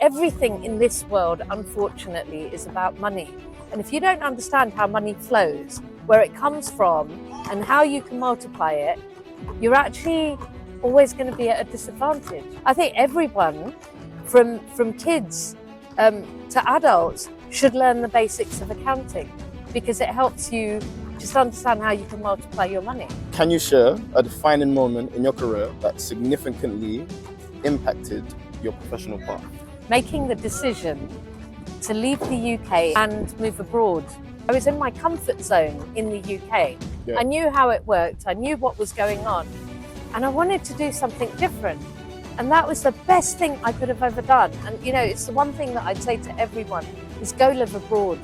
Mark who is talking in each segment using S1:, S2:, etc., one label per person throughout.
S1: everything in this world, unfortunately, is about money. And if you don't understand how money flows, where it comes from, and how you can multiply it, you're actually always going to be at a disadvantage. I think everyone, from kids to adults, should learn the basics of accounting because it helps you just understand how you can multiply your money.
S2: Can you share a defining moment in your career that significantly impacted your professional path?
S1: Making the decision to leave the UK and move abroad. I was in my comfort zone in the UK.
S2: Yeah.
S1: I knew how it worked, I knew what was going on, and I wanted to do something different. And that was the best thing I could have ever done. And you know, it's the one thing that I'd say to everyone is go live abroad.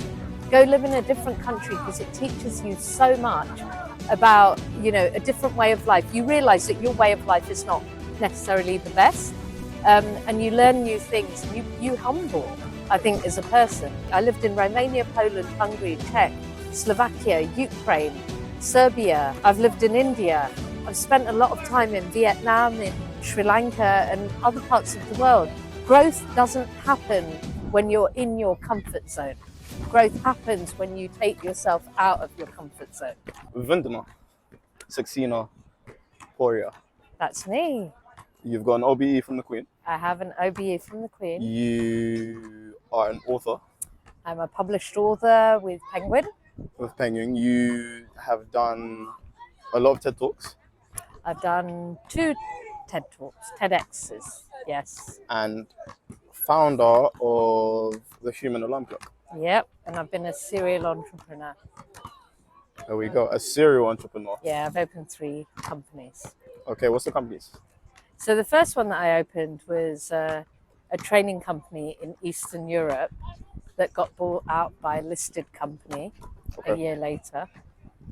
S1: Go live in a different country because it teaches you so much about, you know, a different way of life. You realize that your way of life is not necessarily the best. And you learn new things, and you humble, I think, as a person. I lived in Romania, Poland, Hungary, Czech, Slovakia, Ukraine, Serbia. I've lived in India. I've spent a lot of time in Vietnam, in Sri Lanka and other parts of the world. Growth doesn't happen when you're in your comfort zone. Growth happens when you take yourself out of your comfort zone.
S2: Vandana Saxena Poria.
S1: That's me.
S2: You've got an OBE from the Queen.
S1: I have an OBE from the Queen.
S2: You are an author.
S1: I'm a published author with Penguin.
S2: With Penguin. You have done a lot of TED Talks.
S1: I've done 2 TED Talks, TEDx's, yes.
S2: And founder of the Human Alarm Clock.
S1: Yep, and I've been a serial entrepreneur.
S2: There we go, a serial entrepreneur.
S1: Yeah, I've opened 3 companies.
S2: Okay, what's the companies?
S1: So the first one that I opened was a training company in Eastern Europe that got bought out by a listed company a year later.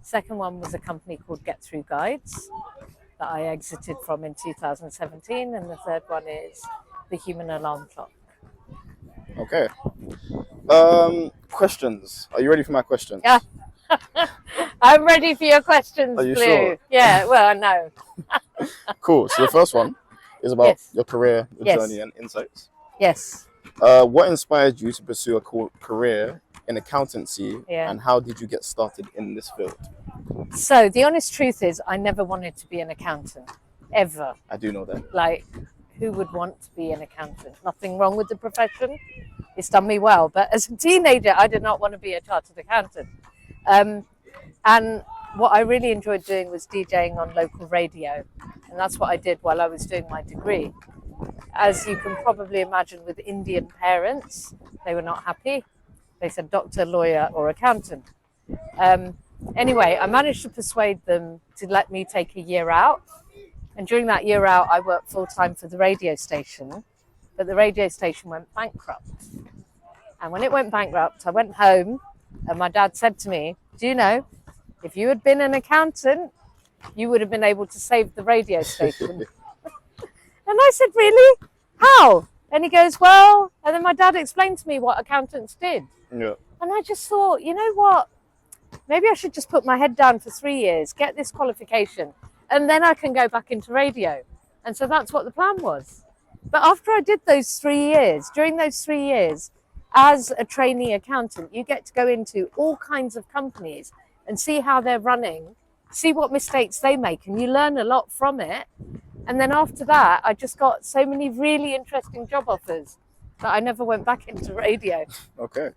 S1: Second one was a company called Get Through Guides that I exited from in 2017. And the third one is the Human Alarm Clock.
S2: Okay. Questions. Are you ready for my questions?
S1: Yeah. I'm ready for your questions,
S2: Are you
S1: Blue.
S2: sure?
S1: Yeah, well, no.
S2: Cool. So the first one is about
S1: Yes.
S2: your career, your
S1: Yes.
S2: journey and insights.
S1: Yes.
S2: What inspired you to pursue a career in accountancy,
S1: Yeah.
S2: and how did you get started in this field?
S1: So the honest truth is I never wanted to be an accountant, ever.
S2: I do know that.
S1: Like, who would want to be an accountant? Nothing wrong with the profession. It's done me well. But as a teenager, I did not want to be a chartered accountant. And what I really enjoyed doing was DJing on local radio. And that's what I did while I was doing my degree. As you can probably imagine, with Indian parents, they were not happy. They said doctor, lawyer, or accountant. Anyway, I managed to persuade them to let me take a year out. And during that year out, I worked full-time for the radio station. But the radio station went bankrupt. And when it went bankrupt, I went home and my dad said to me, do you know, if you had been an accountant, you would have been able to save the radio station. And I said, really? How? And he goes, well, and then my dad explained to me what accountants did.
S2: Yeah.
S1: And I just thought, you know what? Maybe I should just put my head down for 3 years, get this qualification, and then I can go back into radio. And so that's what the plan was. But after I did those 3 years, during those 3 years, as a trainee accountant, you get to go into all kinds of companies and see how they're running, see what mistakes they make, and you learn a lot from it. And then after that, I just got so many really interesting job offers that I never went back into radio.
S2: Okay.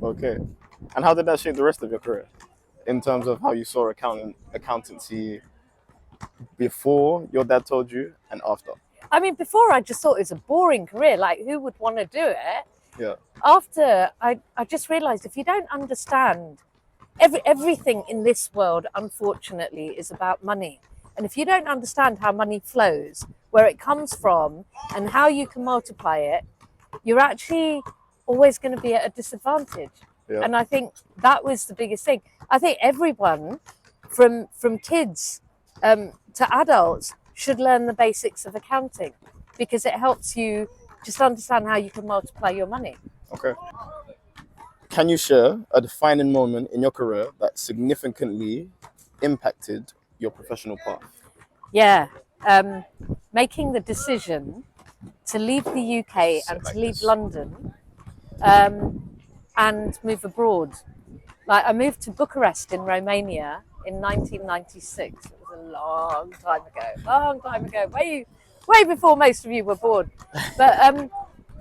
S2: Okay. And how did that shape the rest of your career in terms of how you saw accountancy before your dad told you and after?
S1: I mean, before I just thought it was a boring career, like who would want to do it?
S2: Yeah.
S1: After, I just realized if you don't understand, everything in this world, unfortunately, is about money. And if you don't understand how money flows, where it comes from, and how you can multiply it, you're actually always going to be at a disadvantage.
S2: Yeah.
S1: And I think that was the biggest thing. I think everyone, from kids to adults, should learn the basics of accounting because it helps you just understand how you can multiply your money.
S2: Okay. Can you share a defining moment in your career that significantly impacted your professional path?
S1: Yeah. Making the decision to leave the UK and
S2: like
S1: to leave
S2: this.
S1: London and move abroad. Like I moved to Bucharest in Romania in 1996. It was a long time ago, way before most of you were born. But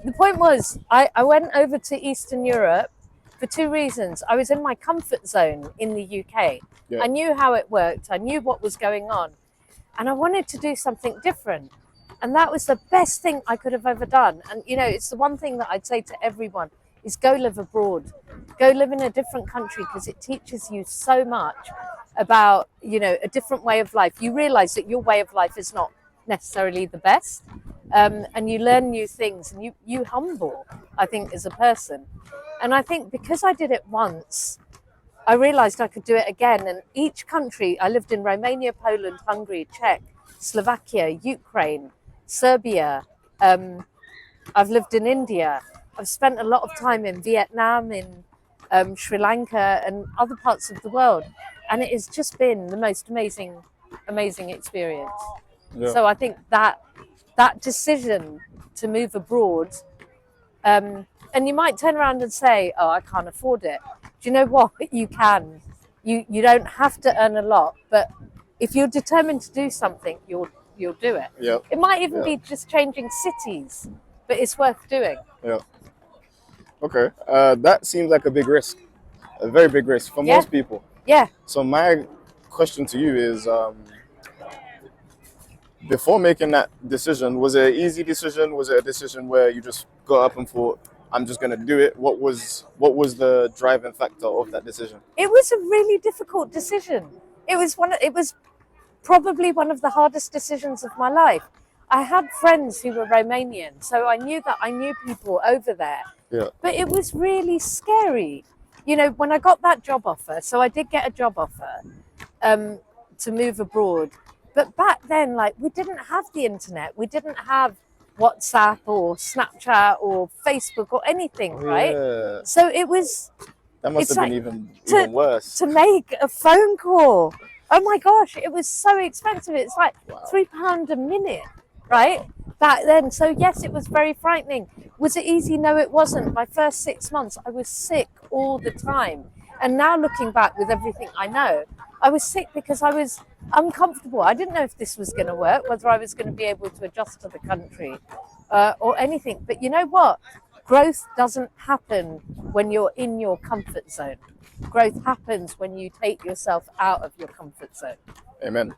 S1: the point was, I went over to Eastern Europe for two reasons. I was in my comfort zone in the UK.
S2: Yeah.
S1: I knew how it worked. I knew what was going on. And I wanted to do something different. And that was the best thing I could have ever done. And, you know, it's the one thing that I'd say to everyone is go live abroad. Go live in a different country because it teaches you so much about, you know, a different way of life. You realize that your way of life is not necessarily the best. And you learn new things and you humble, I think, as a person. And I think because I did it once, I realized I could do it again. And each country, I lived in Romania, Poland, Hungary, Czech, Slovakia, Ukraine, Serbia. I've lived in India. I've spent a lot of time in Vietnam, in Sri Lanka and other parts of the world. And it has just been the most amazing experience.
S2: Yeah.
S1: So I think that decision to move abroad, and you might turn around and say, oh, I can't afford it. Do you know what? You can. You don't have to earn a lot, but if you're determined to do something, you'll do it.
S2: Yeah.
S1: It might even be just changing cities, but it's worth doing.
S2: Yeah. Okay. That seems like a big risk, a very big risk for most people.
S1: Yeah.
S2: So my question to you is, before making that decision, was it an easy decision? Was it a decision where you just got up and thought, I'm just going to do it? What was the driving factor of that decision?
S1: It was a really difficult decision. It was probably one of the hardest decisions of my life. I had friends who were Romanian, so I knew that I knew people over there.
S2: Yeah.
S1: But it was really scary. You know, when I got that job offer, so I did get a job offer to move abroad. But back then, like, we didn't have the internet. We didn't have WhatsApp or Snapchat or Facebook or anything, right?
S2: Yeah.
S1: So it was...
S2: That must have been
S1: like
S2: even worse.
S1: To make a phone call. Oh my gosh, it was so expensive. It's like £3 a minute, right? Back then. So yes, it was very frightening. Was it easy? No, it wasn't. My first 6 months, I was sick all the time. And now looking back with everything I know, I was sick because I was uncomfortable. I didn't know if this was going to work, whether I was going to be able to adjust to the country or anything. But you know what? Growth doesn't happen when you're in your comfort zone. Growth happens when you take yourself out of your comfort zone.
S2: Amen.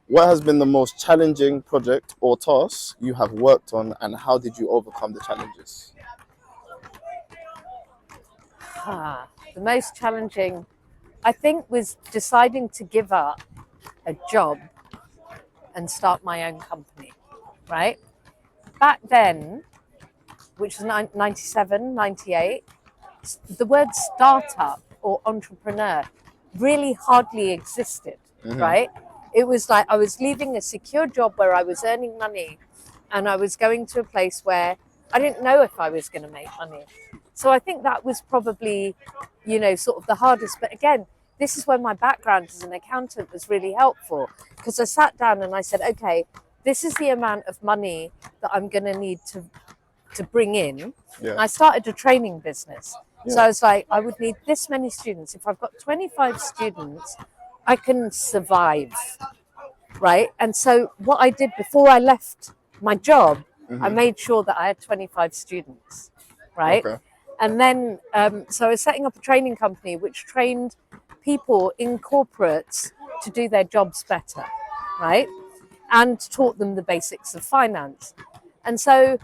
S2: What has been the most challenging project or task you have worked on, and how did you overcome the challenges?
S1: The most challenging, I think, was deciding to give up a job and start my own company, right? Back then, which was 97, 98, the word startup or entrepreneur really hardly existed, right? It was like I was leaving a secure job where I was earning money and I was going to a place where I didn't know if I was going to make money. So I think that was probably, you know, sort of the hardest. But again, this is where my background as an accountant was really helpful, because I sat down and I said, okay, this is the amount of money that I'm going to need to bring in.
S2: Yeah.
S1: I started a training business.
S2: Yeah.
S1: So I was like, I would need this many students. If I've got 25 students, I can survive, right? And so what I did before I left my job, I made sure that I had 25 students, right?
S2: Okay.
S1: And then, so I was setting up a training company which trained people in corporates to do their jobs better, right? And taught them the basics of finance. And so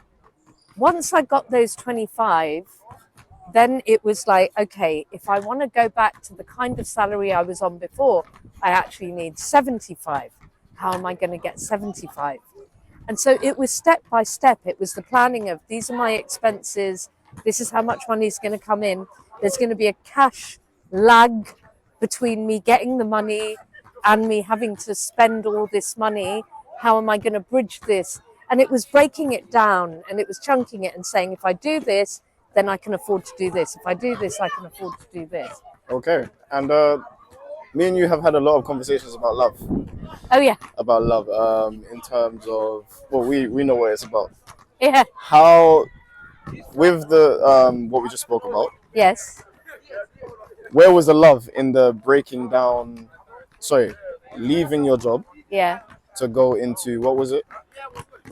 S1: once I got those 25, then it was like, okay, if I want to go back to the kind of salary I was on before, I actually need 75. How am I going to get 75? And so it was step by step. It was the planning of, these are my expenses. This is how much money is going to come in. There's going to be a cash lag between me getting the money and me having to spend all this money. How am I going to bridge this? And it was breaking it down, and it was chunking it and saying, if I do this, then I can afford to do this. If I do this, I can afford to do this.
S2: Okay. And me and you have had a lot of conversations about love.
S1: Oh, yeah.
S2: About love, in terms of, well, we know what it's about.
S1: Yeah.
S2: How, with the what we just spoke about,
S1: Yes.
S2: where was the love in the breaking down? Sorry, leaving your job
S1: Yeah.
S2: to go into what was it?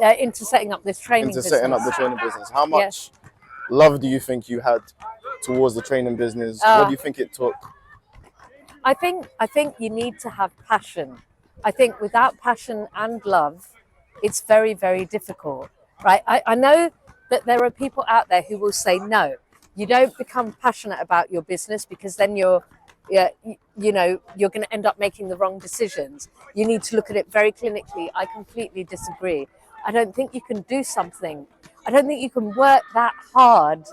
S1: Into setting up this training
S2: Into
S1: business.
S2: setting up the training business. How
S1: Yeah.
S2: much love do you think you had towards the training business? What do you think it took?
S1: I think you need to have passion. I think without passion and love, it's very, very difficult. Right? I know that there are people out there who will say no. You don't become passionate about your business because then you're going to end up making the wrong decisions. You need to look at it very clinically. I completely disagree. I don't think you can do something. I don't think you can work that hard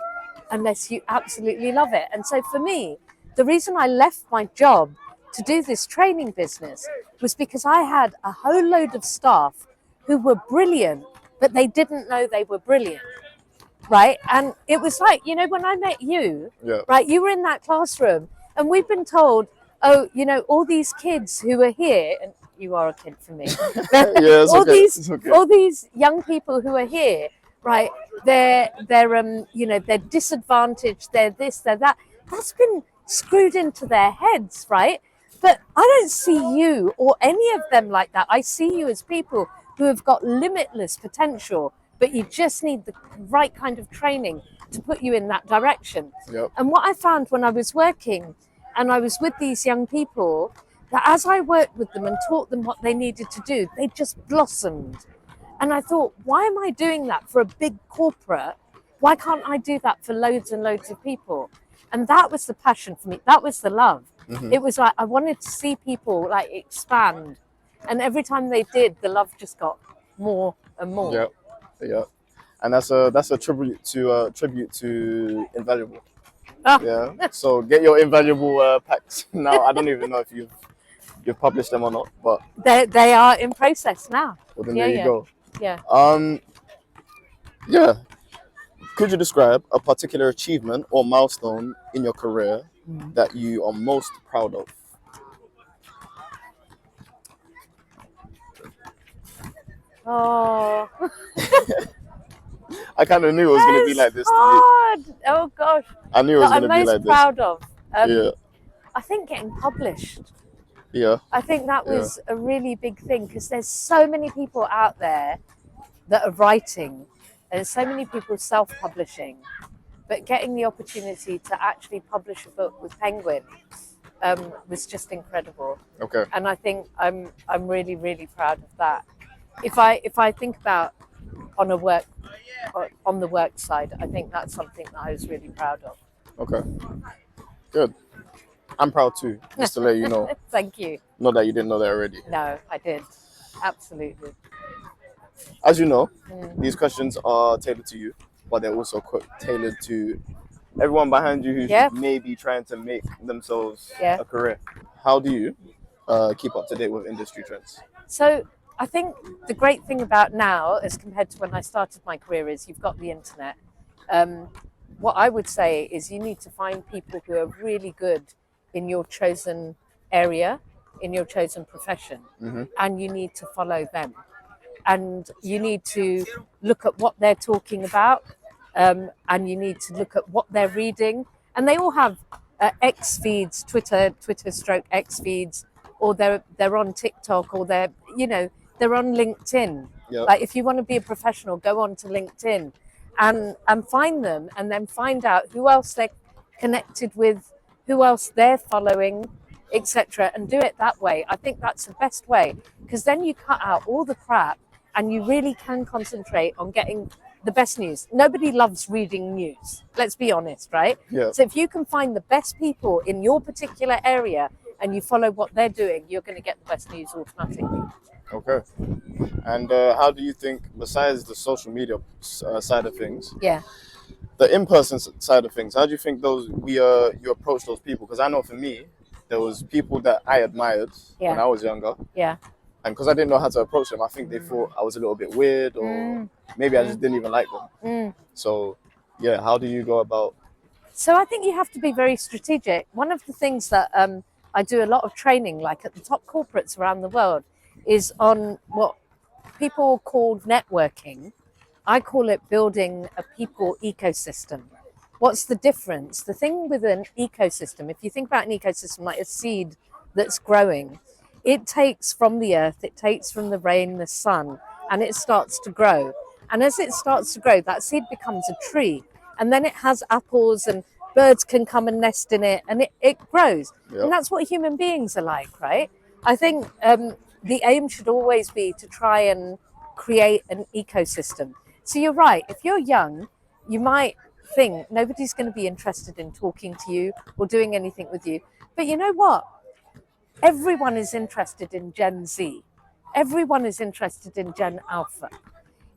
S1: unless you absolutely love it. And so for me, the reason I left my job to do this training business was because I had a whole load of staff who were brilliant, but they didn't know they were brilliant. Right. And it was like, when I met you,
S2: Yeah.
S1: right, you were in that classroom and we've been told, oh, all these kids who are here, and you are a kid for me.
S2: Yeah, it's okay. It's okay.
S1: All these young people who are here, right? They're disadvantaged. They're this, they're that. That's been screwed into their heads, right? But I don't see you or any of them like that. I see you as people who have got limitless potential, but you just need the right kind of training to put you in that direction.
S2: Yep.
S1: And what I found when I was working and I was with these young people, that as I worked with them and taught them what they needed to do, they just blossomed. And I thought, why am I doing that for a big corporate? Why can't I do that for loads and loads of people? And that was the passion for me. That was the love. It was like I wanted to see people like expand. And every time they did, the love just got more and more.
S2: Yeah, yeah, and that's a tribute to Invaluable.
S1: Ah.
S2: Yeah. So get your Invaluable packs now. I don't even know if you've published them or not, but
S1: They are in process now.
S2: well, then
S1: Yeah,
S2: there you
S1: yeah.
S2: go.
S1: Yeah.
S2: Yeah. Could you describe a particular achievement or milestone in your career that you are most proud of?
S1: Oh,
S2: I kind of knew it was going to be like this.
S1: hard. Oh gosh.
S2: I knew it was
S1: That
S2: going
S1: I'm
S2: to be
S1: most
S2: like this.
S1: proud of.
S2: Yeah.
S1: I think getting published.
S2: Yeah.
S1: I think that was a really big thing because there's so many people out there that are writing. There's so many people self-publishing, but getting the opportunity to actually publish a book with Penguin was just incredible.
S2: Okay.
S1: And I think I'm really, really proud of that. If I think about on the work side, I think that's something that I was really proud of.
S2: Okay. Good. I'm proud too, just to let you know.
S1: Thank you.
S2: Not that you didn't know that already.
S1: No, I did. Absolutely.
S2: As you know, these questions are tailored to you, but they're also tailored to everyone behind you who's maybe trying to make themselves a career. How do you keep up to date with industry trends?
S1: So I think the great thing about now, as compared to when I started my career, is you've got the internet. What I would say is you need to find people who are really good in your chosen area, in your chosen profession, and you need to follow them. And you need to look at what they're talking about, and you need to look at what they're reading. And they all have X feeds, Twitter stroke X feeds, or they're on TikTok, or they're on LinkedIn.
S2: Yep.
S1: Like if you want to be a professional, go on to LinkedIn and find them, and then find out who else they're connected with, who else they're following, etc., and do it that way. I think that's the best way, because then you cut out all the crap and you really can concentrate on getting the best news. Nobody loves reading news, let's be honest, right?
S2: Yeah.
S1: So if you can find the best people in your particular area and you follow what they're doing, you're going to get the best news automatically.
S2: Okay. And how do you think, besides the social media side of things, the in-person side of things, how do you think you approach those people? Because I know for me, there was people that I admired when I was younger.
S1: Yeah.
S2: And because I didn't know how to approach them, I think they thought I was a little bit weird, or maybe I just didn't even like them. So, yeah, how do you go about?
S1: So I think you have to be very strategic. One of the things that I do a lot of training, like at the top corporates around the world, is on what people call networking. I call it building a people ecosystem. What's the difference? The thing with an ecosystem, if you think about an ecosystem like a seed that's growing, it takes from the earth, it takes from the rain, the sun, and it starts to grow. And as it starts to grow, that seed becomes a tree. And then it has apples and birds can come and nest in it, and it grows.
S2: Yep.
S1: And that's what human beings are like, right? I think the aim should always be to try and create an ecosystem. So you're right, if you're young, you might think nobody's going to be interested in talking to you or doing anything with you. But you know what? Everyone is interested in Gen Z. Everyone is interested in Gen Alpha.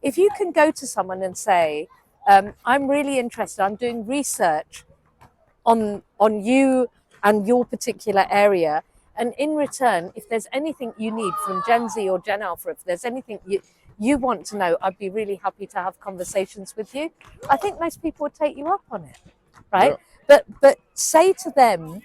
S1: If you can go to someone and say, I'm really interested, I'm doing research on you and your particular area, and in return, if there's anything you need from Gen Z or Gen Alpha, if there's anything you want to know, I'd be really happy to have conversations with you. I think most people would take you up on it, right? Yeah. But say to them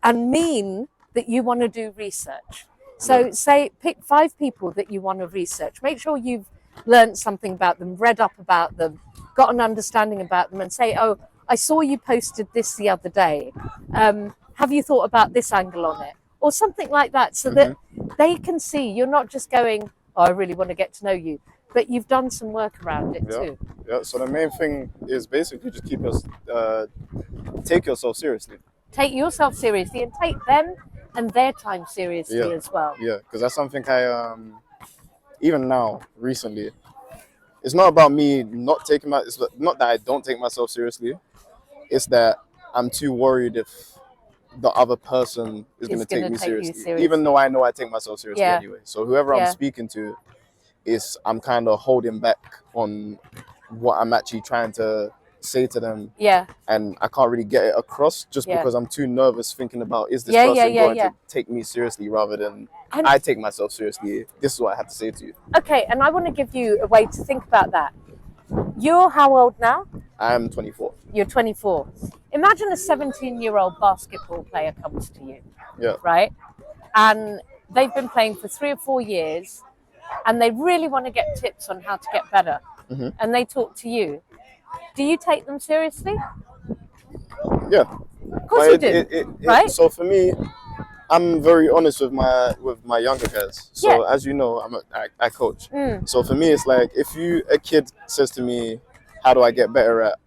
S1: and mean that you want to do research. So say, pick 5 people that you want to research. Make sure you've learned something about them, read up about them, got an understanding about them, and say, oh, I saw you posted this the other day. Have you thought about this angle on it? Or something like that, so that they can see you're not just going, oh, I really want to get to know you, but you've done some work around it too.
S2: Yeah, so the main thing is basically just take yourself seriously.
S1: Take yourself seriously and take them and their time seriously as well.
S2: Yeah, because that's something I, even now, recently, it's not about me not taking it's not that I don't take myself seriously, it's that I'm too worried if the other person is going to take me seriously, even though I know I take myself seriously anyway. So whoever I'm speaking to, I'm kind of holding back on what I'm actually trying to say to them. Yeah. And I can't really get it across just because I'm too nervous thinking about, is this person going to take me seriously rather than I take myself seriously? This is what I have to say to you.
S1: Okay, and I want to give you a way to think about that. You're how old now?
S2: I'm 24.
S1: You're 24. Imagine a 17-year-old basketball player comes to you.
S2: Yeah.
S1: Right? And they've been playing for 3 or 4 years and they really want to get tips on how to get better. Mm-hmm. And they talk to you. Do you take them seriously?
S2: Yeah.
S1: Of course you do. Right?
S2: So for me, I'm very honest with my younger guys. So as you know, I coach. So for me, it's like if a kid says to me, how do I get better at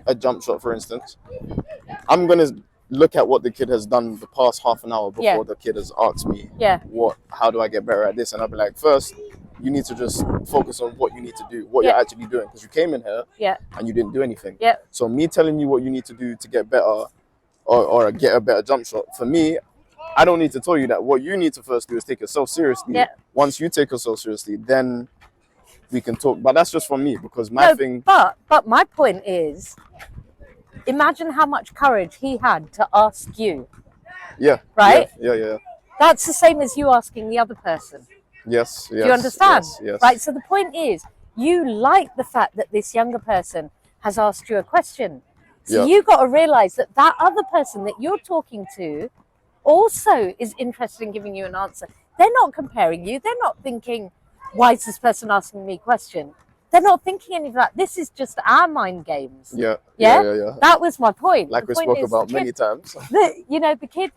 S2: a jump shot, for instance, I'm going to look at what the kid has done the past half an hour before the kid has asked me, how do I get better at this? And I'll be like, first, you need to just focus on what you need to do, what you're actually doing, because you came in here and you didn't do anything. So me telling you what you need to do to get better or get a better jump shot, for me, I don't need to tell you that. What you need to first do is take yourself seriously. Once you take yourself seriously, then we can talk. But that's just for me, because thing.
S1: But my point is, imagine how much courage he had to ask you.
S2: Yeah.
S1: Right?
S2: Yeah.
S1: That's the same as you asking the other person.
S2: Yes.
S1: Do you understand?
S2: Yes.
S1: Right. So the point is, you like the fact that this younger person has asked you a question. So you got to realize that other person that you're talking to also is interested in giving you an answer. They're not comparing you. They're not thinking, why is this person asking me a question? They're not thinking any of that. This is just our mind games.
S2: Yeah.
S1: That was my point.
S2: Like we spoke about many times.
S1: The kid,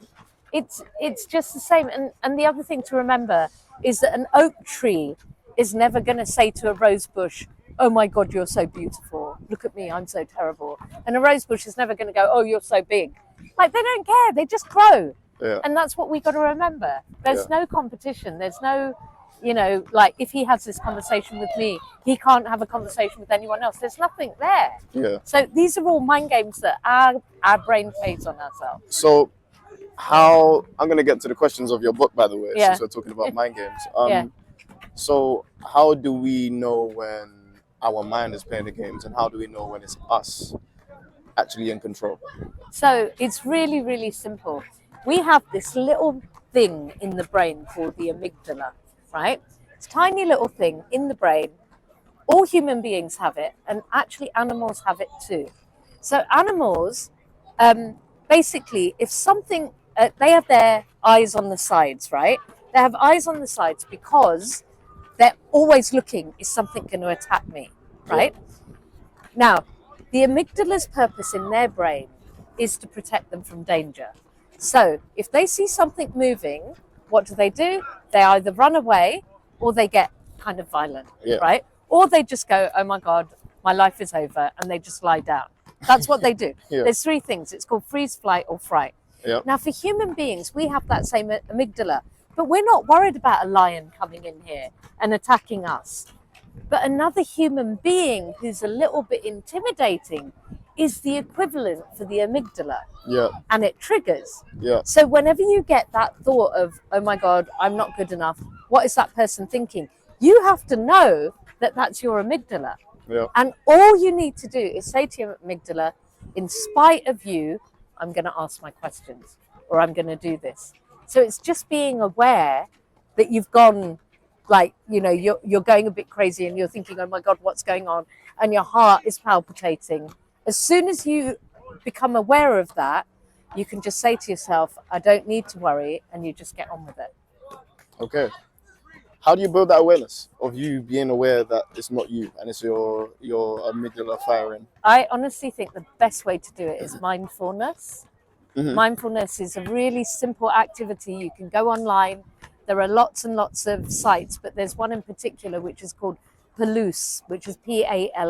S1: it's just the same. And the other thing to remember is that an oak tree is never going to say to a rose bush, oh my God, you're so beautiful. Look at me, I'm so terrible. And a rose bush is never going to go, oh, you're so big. Like, they don't care. They just grow.
S2: Yeah.
S1: And that's what we got to remember. There's no competition. There's no, like if he has this conversation with me, he can't have a conversation with anyone else. There's nothing there.
S2: Yeah.
S1: So these are all mind games that our brain plays on ourselves.
S2: So I'm going to get to the questions of your book, by the way, since we're talking about mind games. So how do we know when our mind is playing the games, and how do we know when it's us actually in control?
S1: So it's really, really simple. We have this little thing in the brain called the amygdala, right? It's a tiny little thing in the brain. All human beings have it, and actually animals have it too. So animals, basically, if something, they have their eyes on the sides, right? They have eyes on the sides because they're always looking, is something going to attack me, right? Now, the amygdala's purpose in their brain is to protect them from danger. So if they see something moving, what do? They either run away or they get kind of violent, right? Or they just go, oh my God, my life is over, and they just lie down. That's what they do. There's three things. It's called freeze, flight, or fright. Now, for human beings, we have that same amygdala, but we're not worried about a lion coming in here and attacking us. But another human being who's a little bit intimidating is the equivalent for the amygdala. And it triggers. So whenever you get that thought of, oh my God, I'm not good enough, what is that person thinking? You have to know that that's your amygdala. And all you need to do is say to your amygdala, in spite of you, I'm going to ask my questions, or I'm going to do this. So it's just being aware that you've gone, like, you know, you're going a bit crazy and you're thinking, oh my God, what's going on? And your heart is palpitating. As soon as you become aware of that, you can just say to yourself, I don't need to worry, and you just get on with it.
S2: Okay. How do you build that awareness of you being aware that it's not you and it's your amygdala firing?
S1: I honestly think the best way to do it is mindfulness. Mindfulness is a really simple activity. You can go online. There are lots and lots of sites, but there's one in particular which is called Palouse, which is Palouse,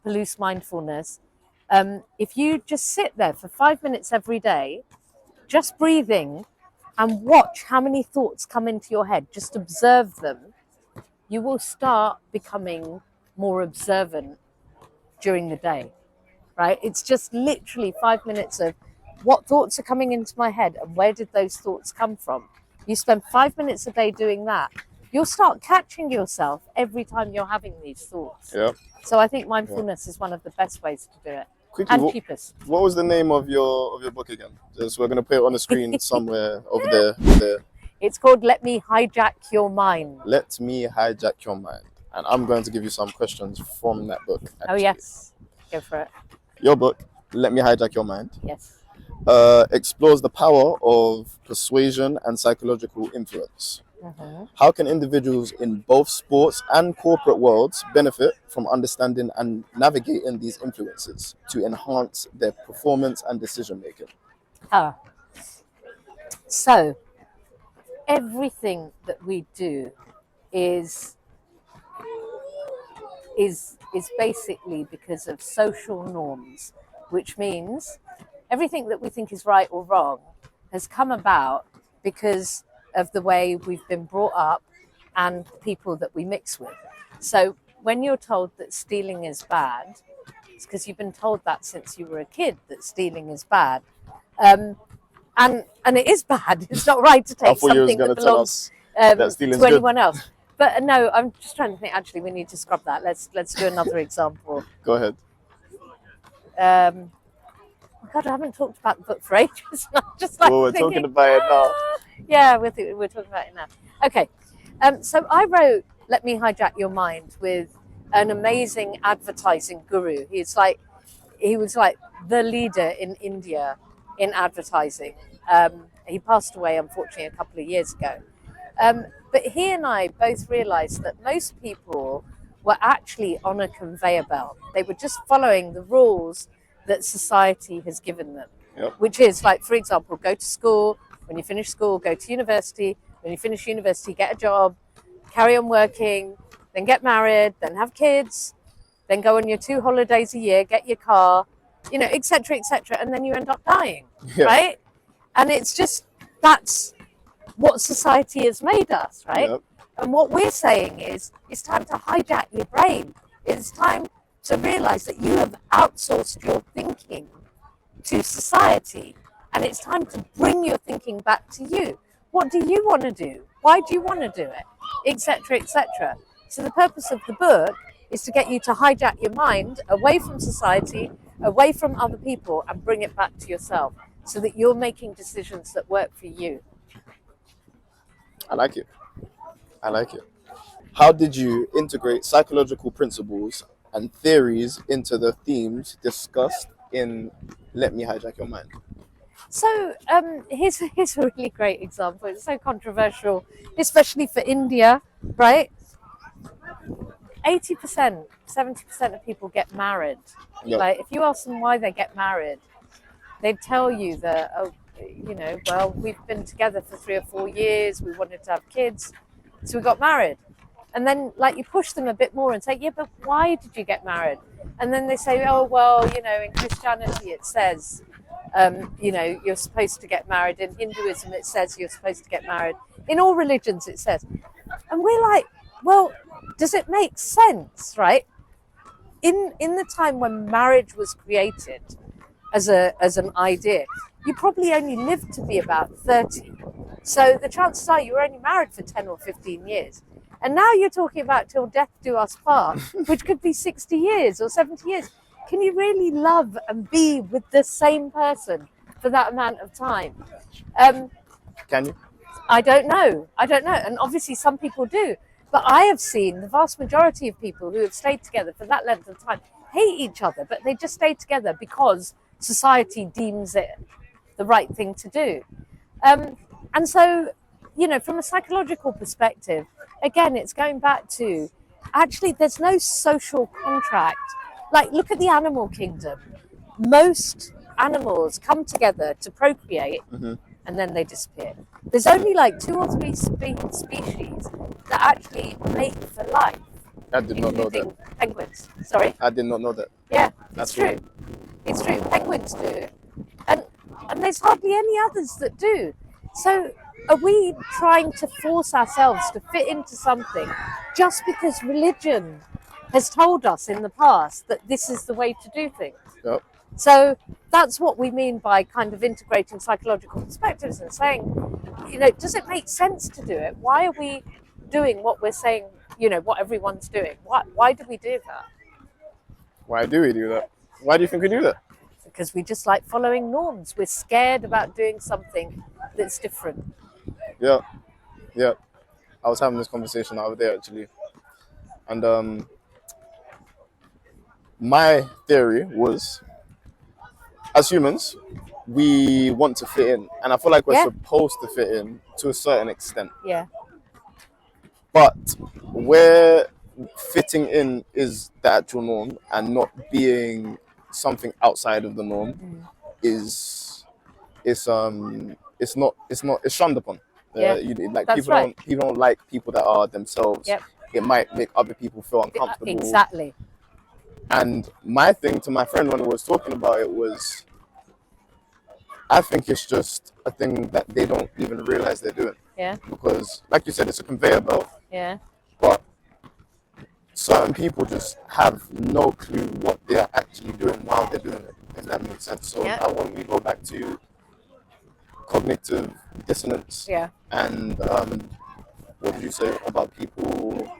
S1: Palouse Mindfulness. If you just sit there for 5 minutes every day, just breathing, and watch how many thoughts come into your head, just observe them, you will start becoming more observant during the day, right? It's just literally 5 minutes of what thoughts are coming into my head and where did those thoughts come from? You spend 5 minutes a day doing that, you'll start catching yourself every time you're having these thoughts. So I think mindfulness is one of the best ways to do it.
S2: Quickly,
S1: and cheapest.
S2: What was the name of your book again? Just, we're going to put it on the screen somewhere over there.
S1: It's called Let Me Hijack Your Mind.
S2: Let Me Hijack Your Mind. And I'm going to give you some questions from that book. Actually.
S1: Oh, yes. Go for it.
S2: Your book, Let Me Hijack Your Mind.
S1: Yes.
S2: Explores the power of persuasion and psychological influence. How can individuals in both sports and corporate worlds benefit from understanding and navigating these influences to enhance their performance and decision making?
S1: So, everything that we do is basically because of social norms, which means everything that we think is right or wrong has come about because of the way we've been brought up and people that we mix with. So when you're told that stealing is bad, it's because you've been told that since you were a kid, that stealing is bad. And it is bad. It's not right to take something that belongs to anyone else. But no, I'm just trying to think, actually, we need to scrub that. Let's do another example.
S2: Go ahead.
S1: Oh God, I haven't talked about the book for ages. I'm just like
S2: we're talking about it now.
S1: Yeah, we're talking about it now. Okay, so I wrote Let Me Hijack Your Mind with an amazing advertising guru. He was like the leader in India in advertising. He passed away, unfortunately, a couple of years ago. But he and I both realized that most people were actually on a conveyor belt. They were just following the rules that society has given them, which is, like, for example, go to school. When you finish school, go to university. When you finish university, get a job, carry on working, then get married, then have kids, then go on your 2 holidays a year, get your car, you know, etc., and then you end up dying, right? And it's just, that's what society has made us, right? And what we're saying is, it's time to hijack your brain. It's time to realize that you have outsourced your thinking to society, and it's time to bring your thinking back to you. What do you want to do? Why do you want to do it? Etc., etc. So the purpose of the book is to get you to hijack your mind away from society, away from other people, and bring it back to yourself so that you're making decisions that work for you.
S2: I like it. How did you integrate psychological principles and theories into the themes discussed in Let Me Hijack Your Mind?
S1: So here's a really great example. It's so controversial, especially for India, right? 80%, 70% of people get married.
S2: Yep.
S1: Like, if you ask them why they get married, they'd tell you that, oh, you know, well, we've been together for 3 or 4 years, we wanted to have kids, so we got married. And then, like, you push them a bit more and say, yeah, but why did you get married? And then they say, oh, well, you know, in Christianity it says, you know, you're supposed to get married. In Hinduism it says you're supposed to get married. In all religions it says. And we're like, well, does it make sense, right? In the time when marriage was created as an idea, you probably only lived to be about 30. So the chances are you were only married for 10 or 15 years. And now you're talking about till death do us part, which could be 60 years or 70 years. Can you really love and be with the same person for that amount of time?
S2: Can you?
S1: I don't know. And obviously some people do. But I have seen the vast majority of people who have stayed together for that length of time hate each other, but they just stay together because society deems it the right thing to do. And so, you know, from a psychological perspective, again, it's going back to, actually, there's no social contract. Like, look at the animal kingdom. Most animals come together to procreate, and then they disappear. There's only like 2 or 3 species that actually mate for life.
S2: I did not know that.
S1: Penguins. Sorry?
S2: I did not know that.
S1: Yeah, that's true. It's true. Penguins do. And there's hardly any others that do. So are we trying to force ourselves to fit into something just because religion has told us in the past that this is the way to do things?
S2: Yep.
S1: So that's what we mean by kind of integrating psychological perspectives and saying, you know, does it make sense to do it? Why are we doing what we're saying, you know, what everyone's doing? Why do we do that?
S2: Why do we do that? Why do you think we do that?
S1: Because we just like following norms. We're scared about doing something that's different.
S2: Yeah. I was having this conversation the other day, actually. And my theory was, as humans, we want to fit in. And I feel like we're supposed to fit in to a certain extent.
S1: Yeah.
S2: But where fitting in is the actual norm and not being something outside of the norm it's shunned upon. People don't like people that are themselves.
S1: Yep.
S2: It might make other people feel uncomfortable.
S1: Exactly.
S2: And my thing to my friend when we was talking about it was, I think it's just a thing that they don't even realize they're doing.
S1: Yeah.
S2: Because, like you said, it's a conveyor belt.
S1: Yeah.
S2: But certain people just have no clue what they're actually doing while they're doing it, if that makes sense. So now when we go back to cognitive dissonance, and what did you say about people,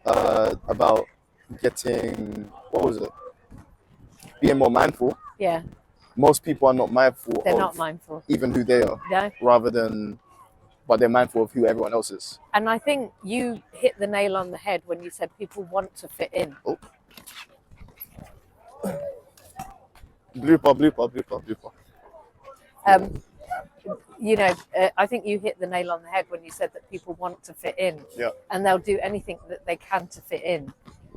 S2: about getting, what was it? Being more mindful.
S1: Yeah.
S2: Most people are not mindful.
S1: They're not mindful.
S2: Even who they are.
S1: No.
S2: But they're mindful of who everyone else is.
S1: And I think you hit the nail on the head when you said people want to fit in.
S2: Oh. Blooper.
S1: You know, I think you hit the nail on the head when you said that people want to fit in.
S2: Yeah.
S1: And they'll do anything that they can to fit in.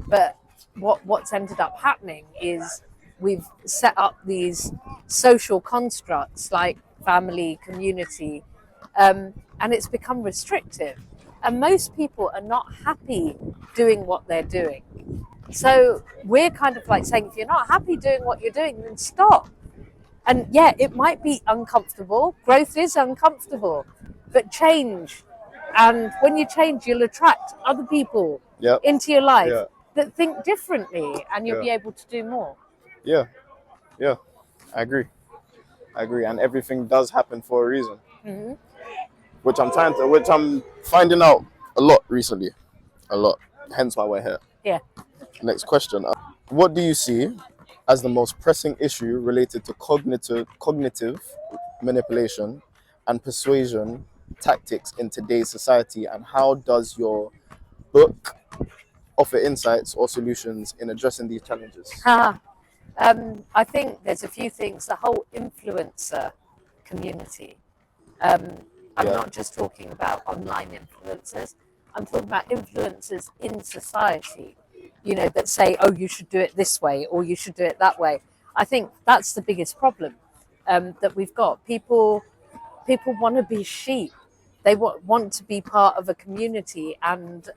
S1: But what's ended up happening is we've set up these social constructs like family, community, and it's become restrictive. And most people are not happy doing what they're doing. So we're kind of like saying, if you're not happy doing what you're doing, then stop. And yeah, it might be uncomfortable. Growth is uncomfortable, but change. And when you change, you'll attract other people into your life that think differently, and you'll be able to do more.
S2: Yeah, I agree. And everything does happen for a reason.
S1: Mm-hmm.
S2: Which I'm finding out a lot recently. A lot. Hence why we're here.
S1: Yeah.
S2: Next question. What do you see as the most pressing issue related to cognitive manipulation and persuasion tactics in today's society, and how does your book offer insights or solutions in addressing these challenges?
S1: I think there's a few things. The whole influencer community. I'm not just talking about online influencers. I'm talking about influencers in society, you know, that say, oh, you should do it this way or you should do it that way. I think that's the biggest problem that we've got. People want to be sheep. They want to be part of a community, and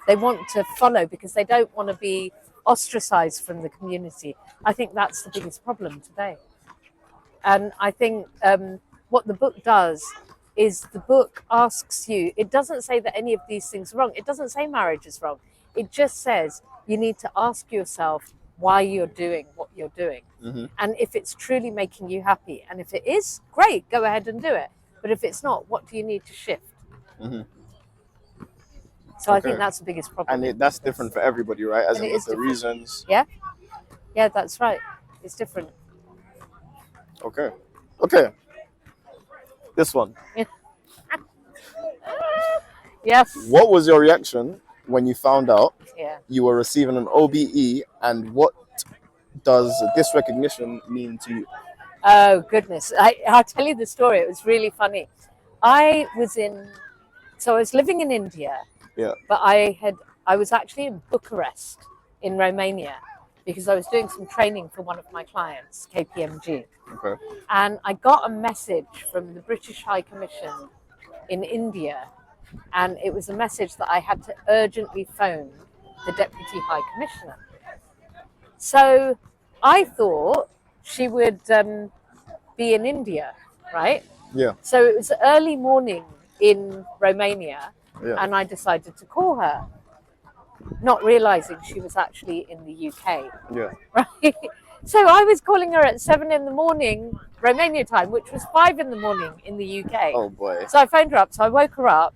S1: they want to follow because they don't want to be ostracized from the community. I think that's the biggest problem today. And I think what the book does is the book asks you, it doesn't say that any of these things are wrong. It doesn't say marriage is wrong. It just says you need to ask yourself why you're doing what you're doing.
S2: Mm-hmm.
S1: And if it's truly making you happy. And if it is, great, go ahead and do it. But if it's not, what do you need to shift?
S2: Mm-hmm.
S1: So I think that's the biggest problem.
S2: And that's different for everybody, right? As in with the reasons.
S1: Yeah. Yeah, that's right. It's different.
S2: Okay. This one.
S1: Yes.
S2: What was your reaction when you found out
S1: you
S2: were receiving an OBE, and what does this recognition mean to you?
S1: Oh, goodness. I'll tell you the story. It was really funny. I was living in India, but I was actually in Bucharest in Romania because I was doing some training for one of my clients, KPMG.
S2: Okay.
S1: And I got a message from the British High Commission in India, and it was a message that I had to urgently phone the Deputy High Commissioner. So I thought she would be in India, right?
S2: Yeah.
S1: So it was early morning in Romania, and I decided to call her, not realizing she was actually in the UK.
S2: Yeah.
S1: Right? So I was calling her at 7 a.m, Romania time, which was 5 a.m. in the UK.
S2: Oh boy.
S1: So I phoned her up. So I woke her up,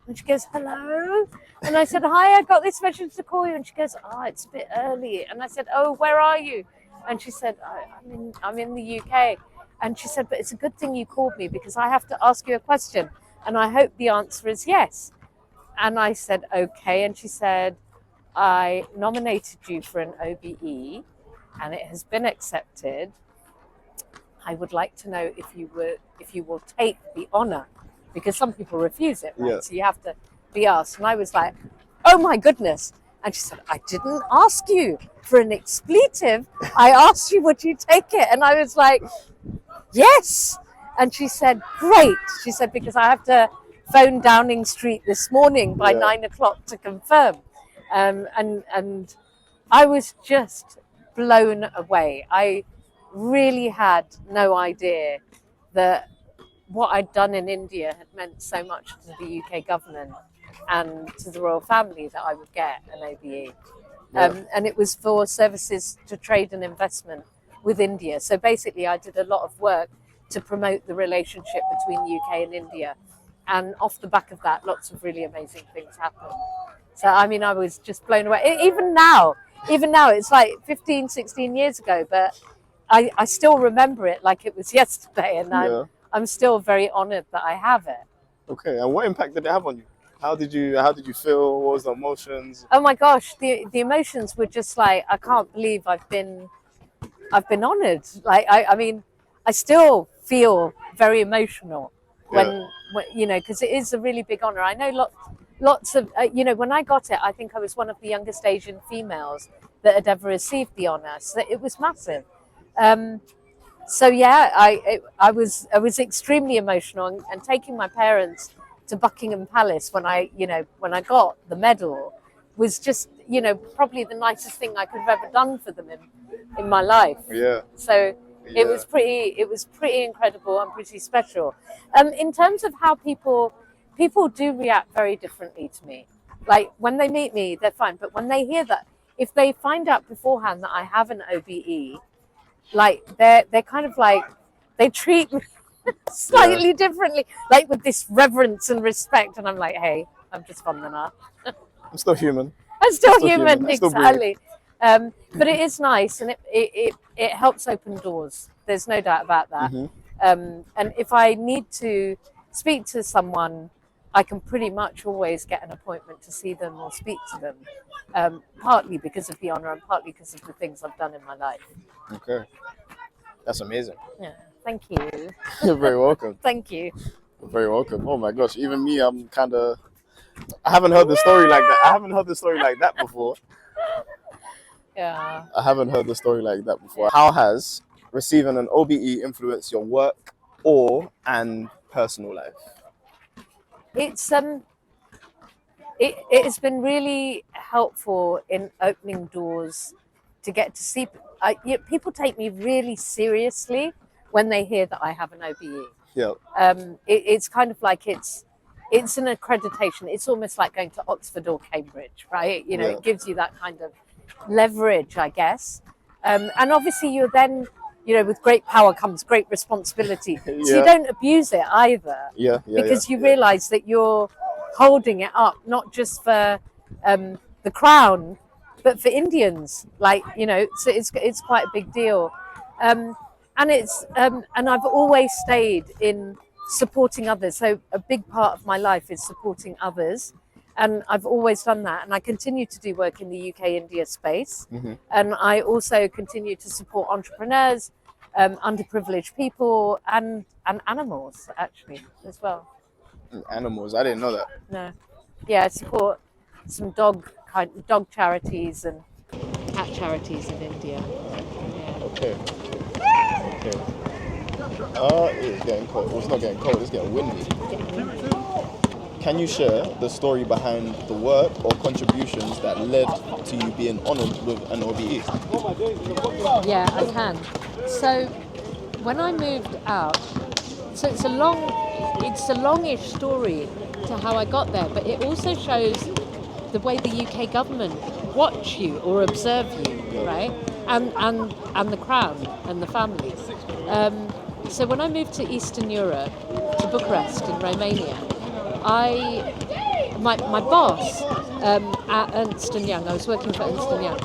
S1: and she goes, "Hello," and I said, "Hi, I got this message to call you." And she goes, "Oh, it's a bit early." And I said, "Oh, where are you?" And she said, I'm in the UK. And she said, "But it's a good thing you called me because I have to ask you a question, and I hope the answer is yes." And I said, "Okay." And she said, "I nominated you for an OBE, and it has been accepted. I would like to know if you will take the honor, because some people refuse it, right?
S2: Yeah.
S1: So you have to be asked." And I was like, "Oh my goodness!" And she said, "I didn't ask you for an expletive. I asked you, would you take it?" And I was like, "Yes." And she said, "Great." She said, "Because I have to phone Downing Street this morning by 9 o'clock to confirm." And I was just blown away. I really had no idea that what I'd done in India had meant so much to the UK government and to the royal family that I would get an OBE. And it was for services to trade and investment with India. So basically I did a lot of work to promote the relationship between UK and India. And off the back of that, lots of really amazing things happened. So, I mean, I was just blown away. Even now, it's like 15, 16 years ago, but I still remember it like it was yesterday. And I'm still very honored that I have it.
S2: Okay. And what impact did it have on you? How did you feel? What was the emotions?
S1: Oh my gosh, the emotions were just like, I can't believe I've been honored. Like, I mean, I still feel very emotional when you know, because it is a really big honor. I know lots of, you know, when I got it, I think I was one of the youngest Asian females that had ever received the honor. So it was massive. So yeah, I was extremely emotional, and taking my parents to Buckingham Palace when I got the medal was just, you know, probably the nicest thing I could have ever done for them in my life.
S2: Yeah.
S1: So it was pretty incredible and pretty special. In terms of how people do react very differently to me. Like when they meet me, they're fine, but when they hear that, if they find out beforehand that I have an OBE, like they're kind of like, they treat me slightly differently, like with this reverence and respect, and I'm like, hey, I'm just Vandana.
S2: I'm still human.
S1: I'm still human, exactly. But it is nice, and it helps open doors. There's no doubt about that.
S2: Mm-hmm.
S1: And if I need to speak to someone, I can pretty much always get an appointment to see them or speak to them, partly because of the honor and partly because of the things I've done in my life.
S2: Okay. That's amazing.
S1: Yeah. Thank you.
S2: You're very welcome.
S1: Thank you.
S2: You're very welcome. Oh my gosh, even me, I'm kind of I haven't heard the story like that. I haven't heard the story like that before.
S1: Yeah.
S2: I haven't heard the story like that before. How has receiving an OBE influenced your work and personal life?
S1: It's it has been really helpful in opening doors to get to see. People take me really seriously when they hear that I have an OBE.
S2: Yeah.
S1: It's kind of like it's an accreditation. It's almost like going to Oxford or Cambridge, right? You know,
S2: Yeah.
S1: it gives you that kind of leverage, I guess. And obviously, you're then, you know, with great power comes great responsibility. So
S2: Yeah.
S1: you don't abuse it either.
S2: Yeah.
S1: Because you realise that you're holding it up not just for the crown, but for Indians. Like, you know, so it's quite a big deal. And I've always stayed in supporting others. So a big part of my life is supporting others. And I've always done that. And I continue to do work in the UK-India space.
S2: Mm-hmm.
S1: And I also continue to support entrepreneurs, underprivileged people, and animals, actually, as well.
S2: Animals, I didn't know that.
S1: No. Yeah, I support some dog charities and cat charities in India. Yeah.
S2: Okay. It's getting cold. Well, it's not getting cold, it's getting windy. Can you share the story behind the work or contributions that led to you being honoured with an OBE?
S1: Yeah, I can. So when I moved out, so it's a longish story to how I got there, but it also shows the way the UK government watch you or observe you, right? And the crown and the family. So when I moved to Eastern Europe, to Bucharest in Romania, my boss at Ernst & Young, I was working for Ernst & Young,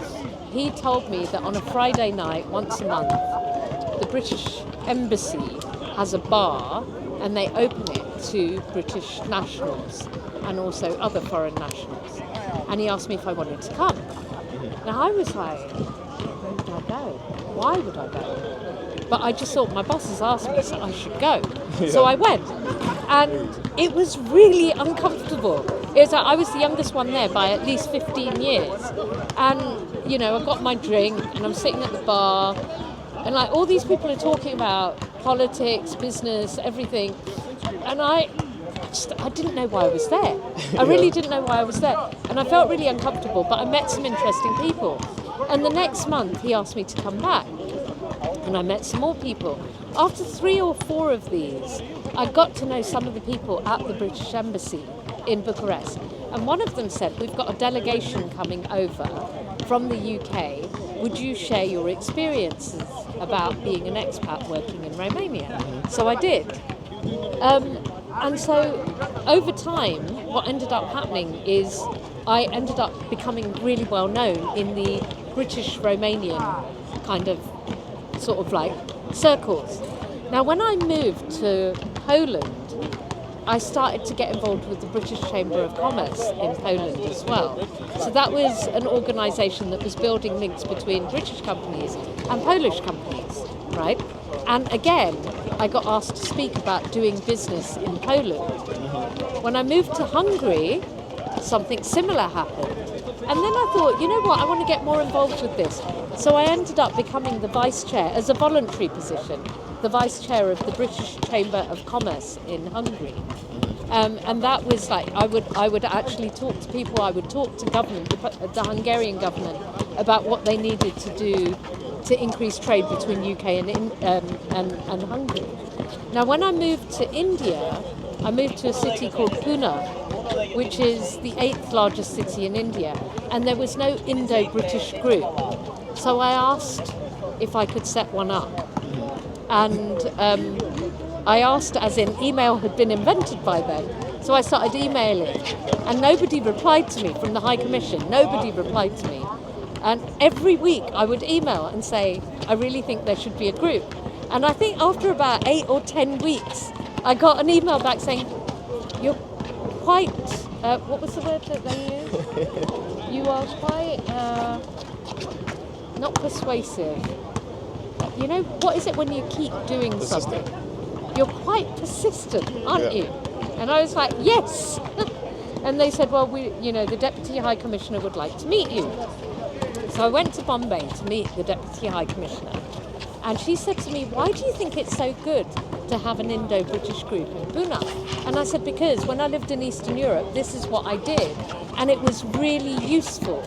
S1: he told me that on a Friday night, once a month, the British Embassy has a bar and they open it to British nationals and also other foreign nationals. And he asked me if I wanted to come. Now I was like, where would I go? Why would I go? But I just thought my boss has asked me, so I should go. Yeah. So I went. And it was really uncomfortable. It was like I was the youngest one there by at least 15 years. And, you know, I got my drink and I'm sitting at the bar and like all these people are talking about politics, business, everything. And I didn't know why I was there. I really didn't know why I was there. And I felt really uncomfortable, but I met some interesting people. And the next month he asked me to come back. And I met some more people. After 3 or 4 of these, I got to know some of the people at the British Embassy in Bucharest. And one of them said, we've got a delegation coming over from the UK. Would you share your experiences about being an expat working in Romania? So I did. And so over time, what ended up happening is I ended up becoming really well known in the British-Romanian kind of sort of like circles. Now, when I moved to Poland, I started to get involved with the British Chamber of Commerce in Poland as well. So that was an organisation that was building links between British companies and Polish companies, right? And again, I got asked to speak about doing business in Poland. When I moved to Hungary, something similar happened. And then I thought, you know what, I want to get more involved with this. So I ended up becoming the vice chair, as a voluntary position, the vice chair of the British Chamber of Commerce in Hungary. And that was like, I would actually talk to people, I would talk to government, the Hungarian government, about what they needed to do to increase trade between UK and Hungary. Now, when I moved to India, I moved to a city called Pune, which is the 8th largest city in India, and there was no Indo-British group. So I asked if I could set one up. And I asked, as in email had been invented by then, so I started emailing. And nobody replied to me from the High Commission. Nobody replied to me. And every week I would email and say, I really think there should be a group. And I think after about 8 or 10 weeks, I got an email back saying, you're quite, what was the word that they used? You are quite, not persuasive. You know, what is it when you keep doing something? You're quite persistent, aren't you? And I was like, yes. And they said, well, the Deputy High Commissioner would like to meet you. So I went to Bombay to meet the Deputy High Commissioner. And she said to me, why do you think it's so good to have an Indo-British group in Pune? And I said, because when I lived in Eastern Europe, this is what I did. And it was really useful.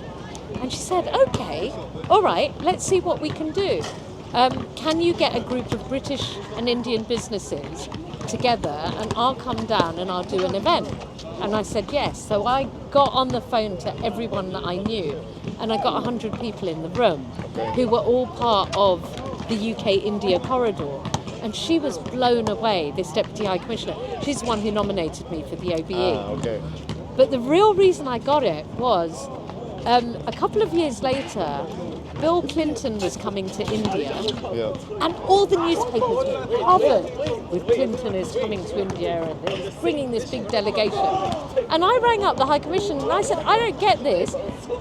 S1: And she said, okay, all right, let's see what we can do. Can you get a group of British and Indian businesses together and I'll come down and I'll do an event? And I said yes. So I got on the phone to everyone that I knew and I got 100 people in the room who were all part of the UK-India corridor. And she was blown away, this Deputy High Commissioner. She's the one who nominated me for the OBE. But the real reason I got it was a couple of years later, Bill Clinton was coming to India, and all the newspapers were covered with Clinton is coming to India and he's bringing this big delegation. And I rang up the High Commission and I said, I don't get this.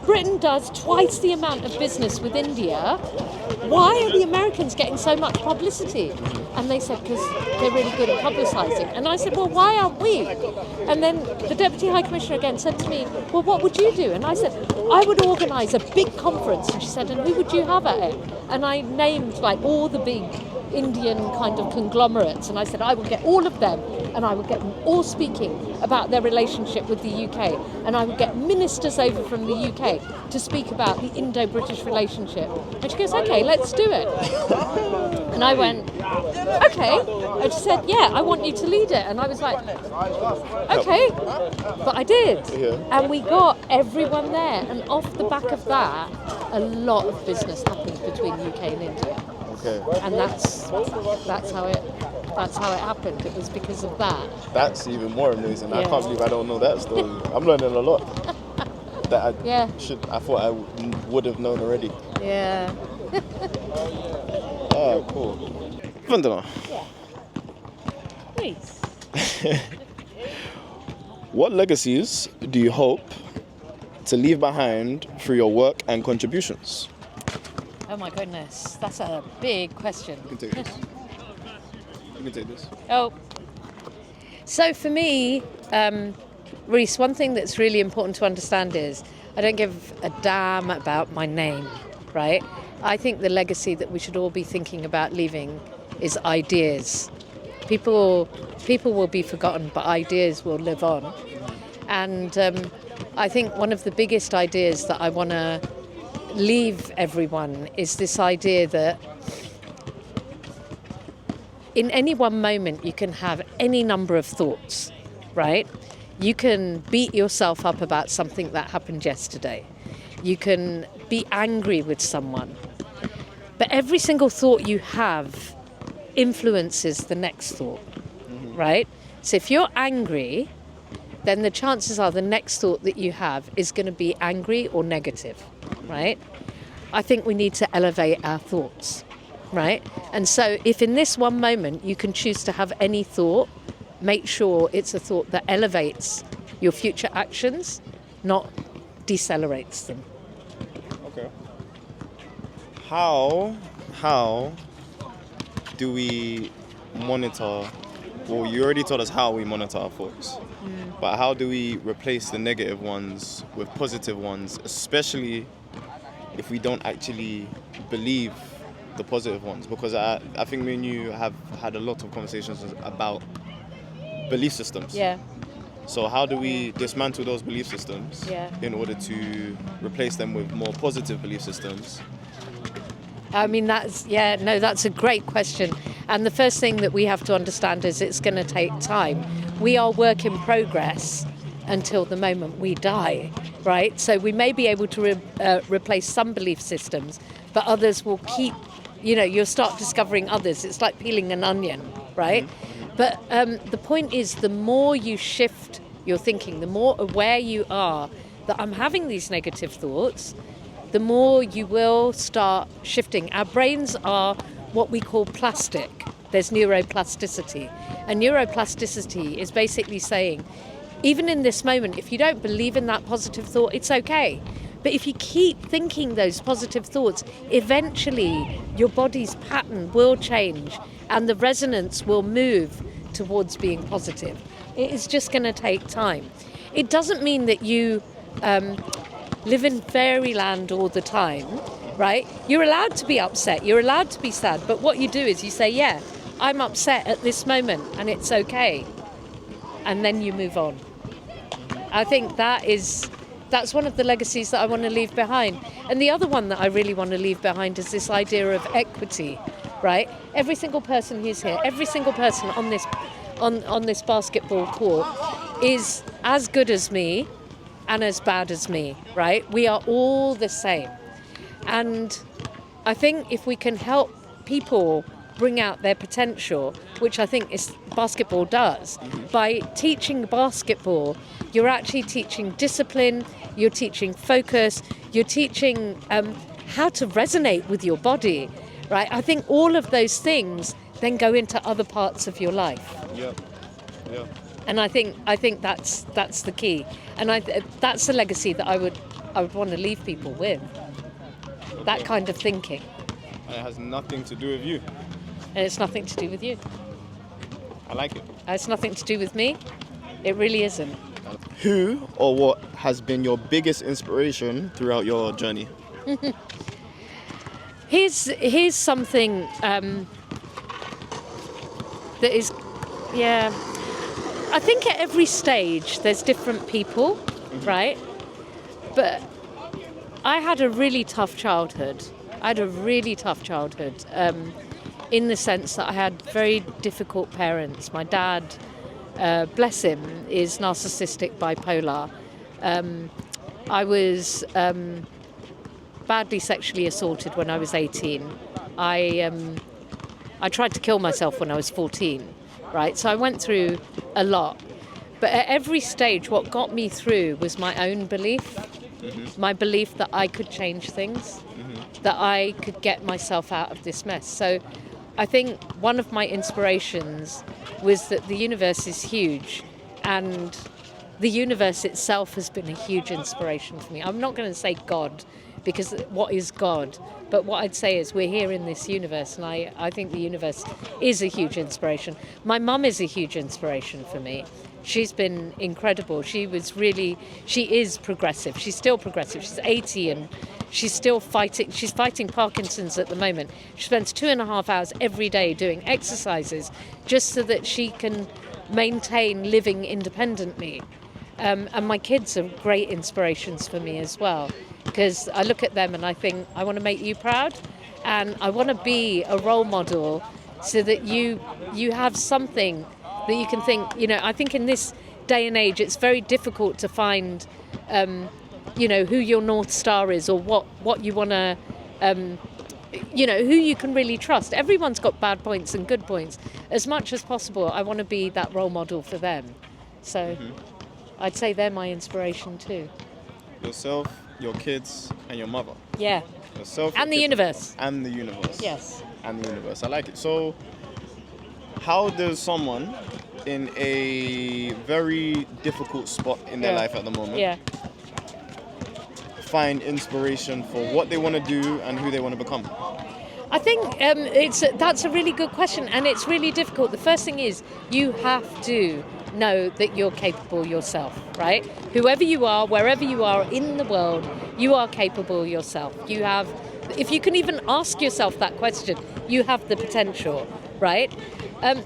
S1: Britain does twice the amount of business with India. Why are the Americans getting so much publicity? And they said, because they're really good at publicising. And I said, well, why aren't we? And then the Deputy High Commissioner again said to me, well, what would you do? And I said, I would organise a big conference. And she said, and who would you have at it? And I named like all the big Indian kind of conglomerates. And I said, I would get all of them and I would get them all speaking about their relationship with the UK. And I would get ministers over from the UK to speak about the Indo-British relationship. And she goes, okay, let's do it. And I went, okay. And she said, yeah, I want you to lead it. And I was like, okay. But I did. And we got everyone there. And off the back of that, a lot of business happened between UK and India. And that's how it happened. It was because of that.
S2: That's even more amazing. Yeah. I can't believe I don't know that story. I'm learning a lot. That I thought I would have known already.
S1: Yeah.
S2: Oh, cool. Vandana.
S1: Yeah. Please.
S2: What legacies do you hope to leave behind through your work and contributions?
S1: Oh my goodness, that's a big question.
S2: You can take this. You can take this.
S1: Oh. So for me, Reese, one thing that's really important to understand is I don't give a damn about my name, right? I think the legacy that we should all be thinking about leaving is ideas. People will be forgotten, but ideas will live on. And I think one of the biggest ideas that I want to leave everyone is this idea that in any one moment you can have any number of thoughts, right? You can beat yourself up about something that happened yesterday. You can be angry with someone. But every single thought you have influences the next thought, right? So if you're angry, then the chances are the next thought that you have is going to be angry or negative, right? I think we need to elevate our thoughts, right? And so if in this one moment you can choose to have any thought, make sure it's a thought that elevates your future actions, not decelerates them.
S2: Okay. How do we monitor? Well, you already told us how we monitor our thoughts, but how do we replace the negative ones with positive ones, especially if we don't actually believe the positive ones? Because I think me and you have had a lot of conversations about belief systems.
S1: Yeah.
S2: So how do we dismantle those belief systems in order to replace them with more positive belief systems?
S1: I mean, that's a great question. And the first thing that we have to understand is it's going to take time. We are work in progress until the moment we die, right? So we may be able to replace some belief systems, but others will keep, you'll start discovering others. It's like peeling an onion, right? But the point is, the more you shift your thinking, the more aware you are that I'm having these negative thoughts, the more you will start shifting. Our brains are what we call plastic. There's neuroplasticity. And neuroplasticity is basically saying, even in this moment, if you don't believe in that positive thought, it's okay. But if you keep thinking those positive thoughts, eventually your body's pattern will change and the resonance will move towards being positive. It is just going to take time. It doesn't mean that you live in fairyland all the time, right? You're allowed to be upset, you're allowed to be sad, but what you do is you say, yeah, I'm upset at this moment and it's okay. And then you move on. I think that's one of the legacies that I want to leave behind. And the other one that I really want to leave behind is this idea of equity, right? Every single person who's here, every single person on this basketball court is as good as me and as bad as me, right? We are all the same. And I think if we can help people bring out their potential, which I think basketball does, by teaching basketball, you're actually teaching discipline, you're teaching focus, you're teaching how to resonate with your body, right? I think all of those things then go into other parts of your life.
S2: Yeah.
S1: And I think that's the key, and that's the legacy that I would want to leave people with. That kind of thinking.
S2: And it has nothing to do with you.
S1: And it's nothing to do with you.
S2: I like it.
S1: It's nothing to do with me. It really isn't.
S2: Who or what has been your biggest inspiration throughout your journey?
S1: Here's something that is, yeah. I think at every stage there's different people, right? But I had a really tough childhood. In the sense that I had very difficult parents. My dad, bless him, is narcissistic bipolar. I was badly sexually assaulted when I was 18. I tried to kill myself when I was 14, right? So I went through a lot. But at every stage, what got me through was my own belief, my belief that I could change things, that I could get myself out of this mess. So I think one of my inspirations was that the universe is huge, and the universe itself has been a huge inspiration for me. I'm not going to say God, because what is God? But what I'd say is we're here in this universe, and I think the universe is a huge inspiration. My mum is a huge inspiration for me. She's been incredible. She is progressive. She's still progressive. She's 80 and she's still fighting. She's fighting Parkinson's at the moment. She spends 2.5 hours every day doing exercises just so that she can maintain living independently. And my kids are great inspirations for me as well, because I look at them and I think, I want to make you proud, and I want to be a role model so that you have something that you can think, I think in this day and age, it's very difficult to find, who your North Star is, or what you want to, who you can really trust. Everyone's got bad points and good points. As much as possible, I want to be that role model for them. So I'd say they're my inspiration too.
S2: Yourself, your kids, and your mother.
S1: Yeah.
S2: Yourself,
S1: and the universe.
S2: And the universe.
S1: Yes.
S2: And the universe. I like it. So, how does someone in a very difficult spot in their life at the moment find inspiration for what they want to do and who they want to become?
S1: I think that's a really good question, and it's really difficult. The first thing is you have to know that you're capable yourself, right? Whoever you are, wherever you are in the world, you are capable yourself. If you can even ask yourself that question, you have the potential, right?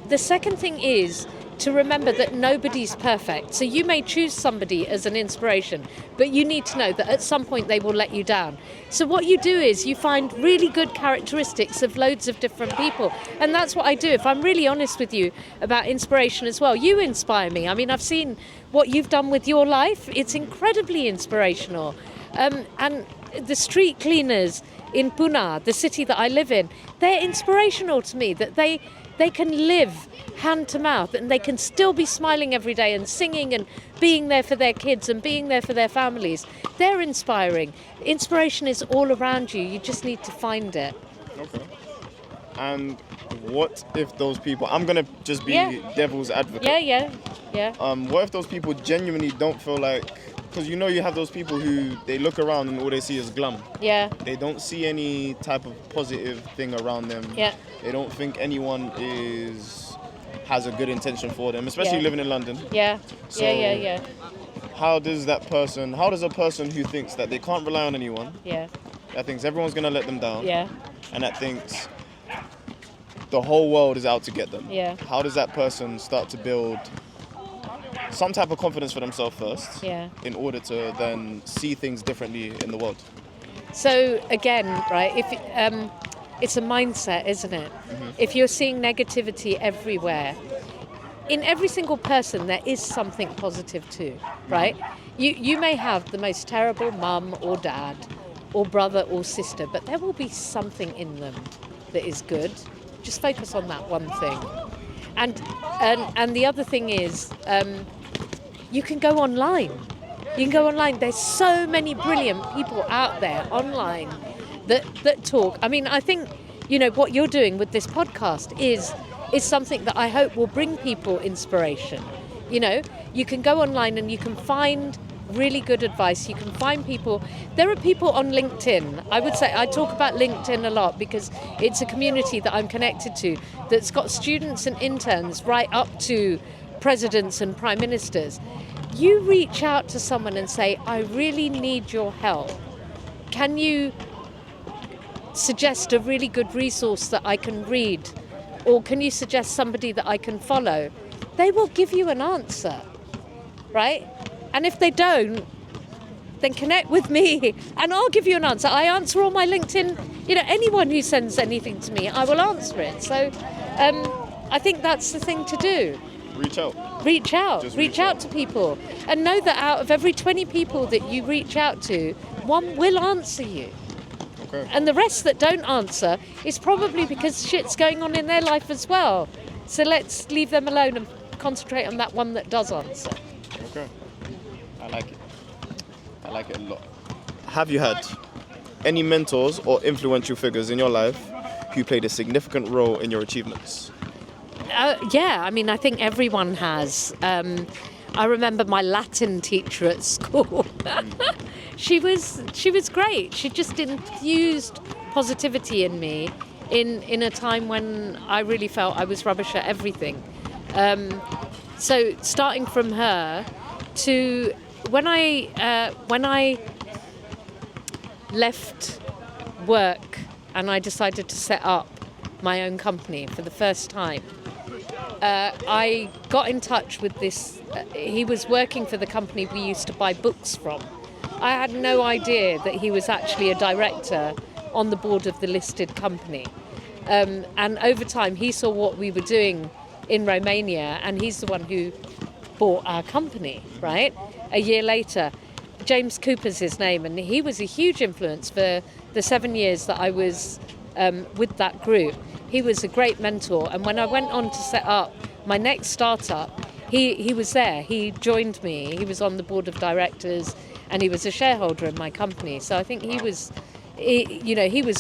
S1: The second thing is to remember that nobody's perfect. So you may choose somebody as an inspiration, but you need to know that at some point they will let you down. So what you do is you find really good characteristics of loads of different people. And that's what I do. If I'm really honest with you about inspiration as well, you inspire me. I mean, I've seen what you've done with your life. It's incredibly inspirational. And the street cleaners in Pune, the city that I live in, they're inspirational to me, that they can live hand to mouth and they can still be smiling every day and singing and being there for their kids and being there for their families. They're inspiring. Inspiration is all around you. You just need to find it.
S2: Okay. And what if those people, I'm going to just be devil's advocate.
S1: Yeah.
S2: What if those people genuinely don't feel like, because you have those people who they look around and all they see is glum. Yeah. They don't see any type of positive thing around them. Yeah. They don't think anyone has a good intention for them, especially living in London.
S1: Yeah.
S2: So,
S1: yeah.
S2: how does a person who thinks that they can't rely on anyone, that thinks everyone's going to let them down, and that thinks the whole world is out to get them, how does that person start to build some type of confidence for themselves first, in order to then see things differently in the world?
S1: So again, right, if it's a mindset, isn't it? Mm-hmm. If you're seeing negativity everywhere, in every single person there is something positive too, right? You may have the most terrible mum or dad or brother or sister, but there will be something in them that is good. Just focus on that one thing. And the other thing is, you can go online. You can go online. There's so many brilliant people out there online that talk. I mean, I think, what you're doing with this podcast is something that I hope will bring people inspiration. You can go online and you can find really good advice. You can find people. There are people on LinkedIn. I would say I talk about LinkedIn a lot because it's a community that I'm connected to that's got students and interns right up to presidents and prime ministers. You reach out to someone and say, I really need your help. Can you suggest a really good resource that I can read? Or can you suggest somebody that I can follow? They will give you an answer, right? And if they don't, then connect with me and I'll give you an answer. I answer all my LinkedIn, anyone who sends anything to me, I will answer it. So I think that's the thing to do.
S2: Reach out.
S1: Reach out to people. And know that out of every 20 people that you reach out to, one will answer you. Okay. And the rest that don't answer is probably because shit's going on in their life as well. So let's leave them alone and concentrate on that one that does answer.
S2: Okay. I like it. I like it a lot. Have you had any mentors or influential figures in your life who played a significant role in your achievements?
S1: Yeah, I mean, I think everyone has. I remember my Latin teacher at school. She was great. She just infused positivity in me in a time when I really felt I was rubbish at everything. So starting from her to when I left work and I decided to set up my own company for the first time, I got in touch with this. He was working for the company we used to buy books from. I had no idea that he was actually a director on the board of the listed company. And over time, he saw what we were doing in Romania, and he's the one who bought our company, right? A year later, James Cooper's his name, and he was a huge influence for the 7 years that I was with that group. He was a great mentor, and when I went on to set up my next startup, he was there. He joined me. He was on the board of directors, and he was a shareholder in my company. So I think he was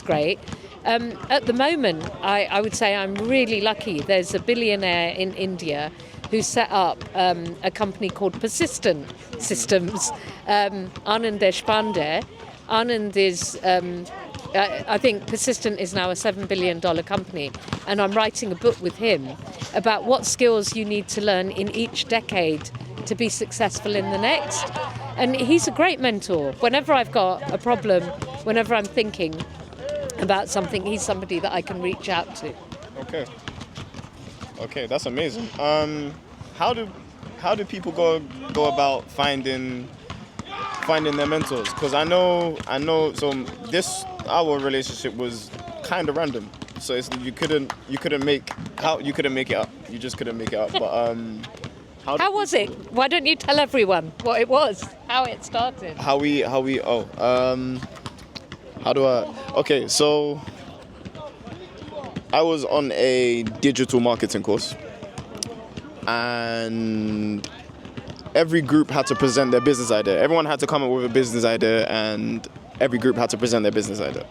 S1: great. At the moment, I would say I'm really lucky. There's a billionaire in India who set up a company called Persistent Systems, Anand Deshpande. Anand is... I think Persistent is now a $7 billion company, and I'm writing a book with him about what skills you need to learn in each decade to be successful in the next. And he's a great mentor. Whenever I've got a problem, whenever I'm thinking about something, he's somebody that I can reach out to.
S2: Okay, that's amazing. How do people go about finding their mentors? Because I know. So our relationship was kind of random. So you couldn't make it up. You just couldn't make it up. But how was it?
S1: Why don't you tell everyone what it was? How it started?
S2: Okay, so I was on a digital marketing course, and every group had to present their business idea. Everyone had to come up with a business idea, and every group had to present their business idea.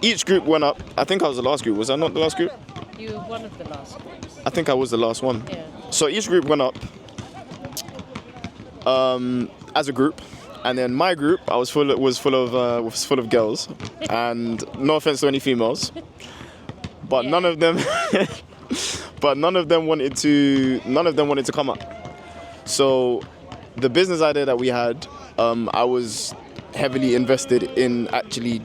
S2: Each group went up. I think I was the last group. Was I not the last group?
S1: You were one of the last groups.
S2: I think I was the last one.
S1: Yeah.
S2: So each group went up as a group, and then my group was full of girls, and no offense to any females, but none of them wanted to come up. So the business idea that we had, I was heavily invested in actually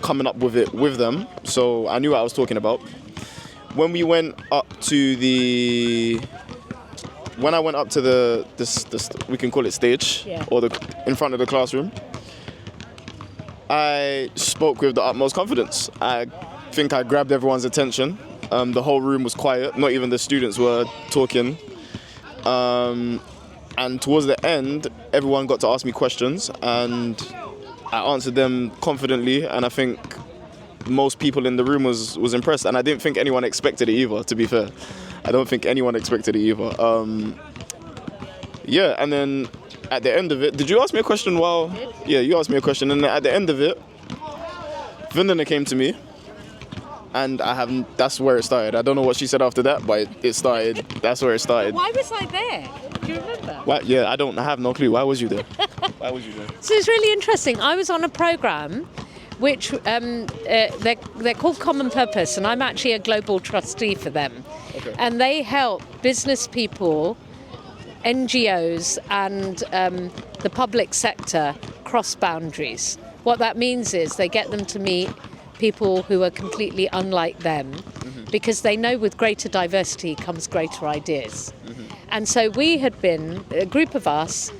S2: coming up with it with them, so I knew what I was talking about. When I went up to the we can call it stage, or in front of the classroom, I spoke with the utmost confidence. I think I grabbed everyone's attention. The whole room was quiet. Not even the students were talking. And towards the end, everyone got to ask me questions, and I answered them confidently. And I think most people in the room was impressed. And I didn't think anyone expected it either, to be fair. I don't think anyone expected it either. And then at the end of it, did you ask me a question while... Yeah, you asked me a question. And at the end of it, Vandana came to me. And that's where it started. I don't know what she said after that, but it started. That's where it started.
S1: Why was I there? Do you remember?
S2: Why, yeah, I have no clue. Why was you there? Why was you there?
S1: So it's really interesting. I was on a programme which they're called Common Purpose, and I'm actually a global trustee for them. Okay. And they help business people, NGOs, and the public sector cross boundaries. What that means is they get them to meet people who are completely unlike them, because they know with greater diversity comes greater ideas. And so we had been, a group of us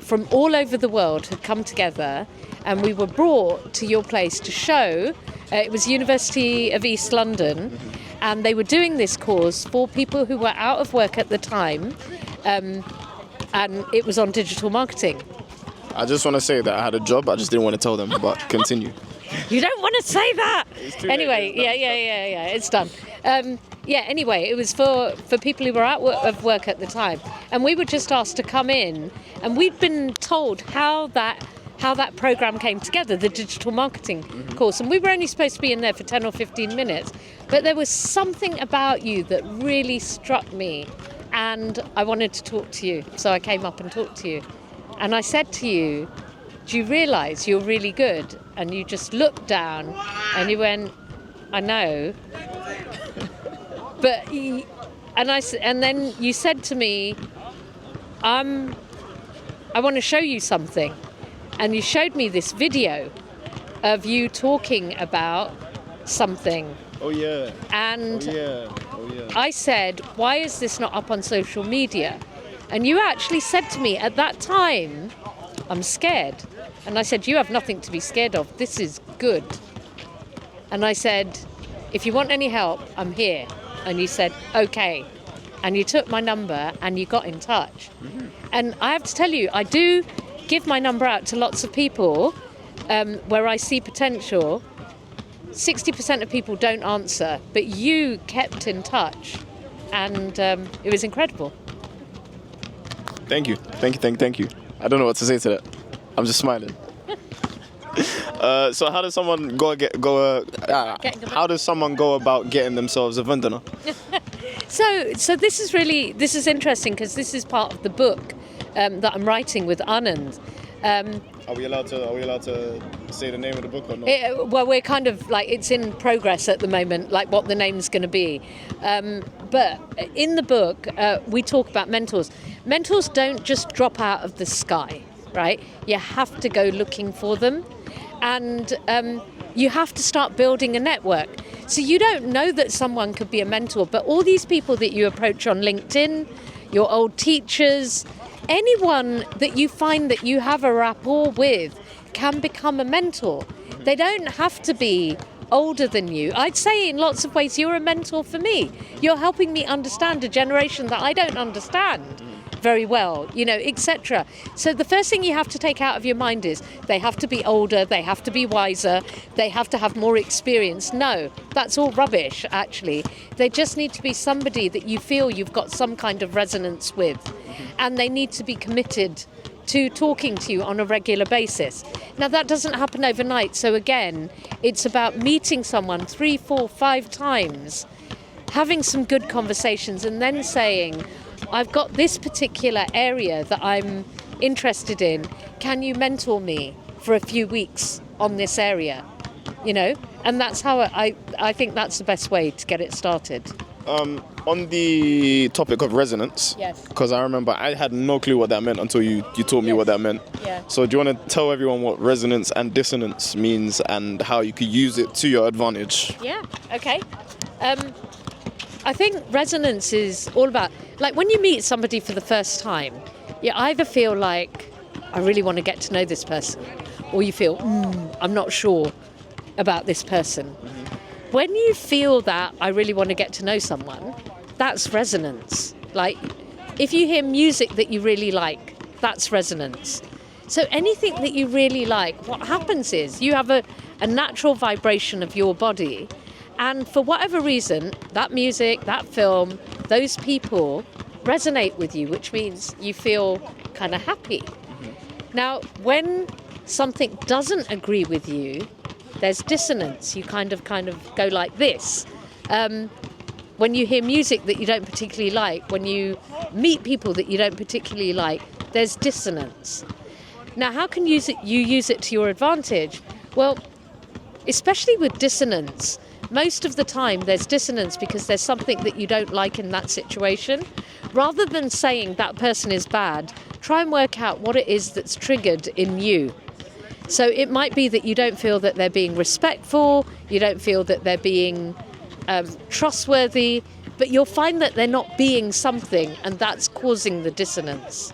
S1: from all over the world had come together, and we were brought to your place to show, it was University of East London, and they were doing this course for people who were out of work at the time, and it was on digital marketing.
S2: I just want to say that I had a job, I just didn't want to tell them, but continue.
S1: You don't want to say that. Anyway, it's done. Anyway, it was for people who were out of work at the time, and we were just asked to come in, and we'd been told how that program came together, the digital marketing course, and we were only supposed to be in there for 10 or 15 minutes, but there was something about you that really struck me, and I wanted to talk to you, so I came up and talked to you, and I said to you, do you realise you're really good? And you just looked down and you went, I know. And then you said to me, I want to show you something. And you showed me this video of you talking about something.
S2: Oh yeah.
S1: And I said, why is this not up on social media? And you actually said to me at that time, I'm scared. And I said, you have nothing to be scared of. This is good. And I said, if you want any help, I'm here. And you said, okay. And you took my number and you got in touch. And I have to tell you, I do give my number out to lots of people where I see potential. 60% of people don't answer, but you kept in touch. And it was incredible.
S2: Thank you. Thank you. I don't know what to say to that. I'm just smiling. So how does someone how does someone go about getting themselves a Vandana?
S1: So this is interesting, because this is part of the book that I'm writing with Anand.
S2: Are we allowed to say the name of the book or not?
S1: Well, we're kind of like, it's in progress at the moment, like what the name's going to be. But in the book, we talk about mentors. Mentors don't just drop out of the sky, right? You have to go looking for them. And you have to start building a network. So you don't know that someone could be a mentor, but all these people that you approach on LinkedIn, your old teachers, anyone that you find that you have a rapport with can become a mentor. They don't have to be older than you. I'd say in lots of ways you're a mentor for me. You're helping me understand a generation that I don't understand very well, etc. So the first thing you have to take out of your mind is they have to be older, they have to be wiser, they have to have more experience. No, that's all rubbish, actually. They just need to be somebody that you feel you've got some kind of resonance with, and they need to be committed to talking to you on a regular basis. Now, that doesn't happen overnight, so again, it's about meeting someone 3, 4, 5 times, having some good conversations, and then saying, I've got this particular area that I'm interested in. Can you mentor me for a few weeks on this area? And that's how I think that's the best way to get it started.
S2: On the topic of resonance,
S1: Yes.
S2: because I remember I had no clue what that meant until you taught me what that meant.
S1: Yeah.
S2: So do you want to tell everyone what resonance and dissonance means and how you could use it to your advantage?
S1: Yeah, okay. I think resonance is all about, like when you meet somebody for the first time, you either feel like, I really want to get to know this person, or you feel, I'm not sure about this person. When you feel that I really want to get to know someone, that's resonance. Like, if you hear music that you really like, that's resonance. So anything that you really like, what happens is you have a natural vibration of your body, and for whatever reason, that music, that film, those people resonate with you, which means you feel kind of happy. Now, when something doesn't agree with you, there's dissonance. You kind of go like this. When you hear music that you don't particularly like, when you meet people that you don't particularly like, there's dissonance. Now, how can you use it to your advantage? Well, especially with dissonance, most of the time there's dissonance because there's something that you don't like in that situation. Rather than saying that person is bad, try and work out what it is that's triggered in you. So it might be that you don't feel that they're being respectful, you don't feel that they're being trustworthy, but you'll find that they're not being something, and that's causing the dissonance.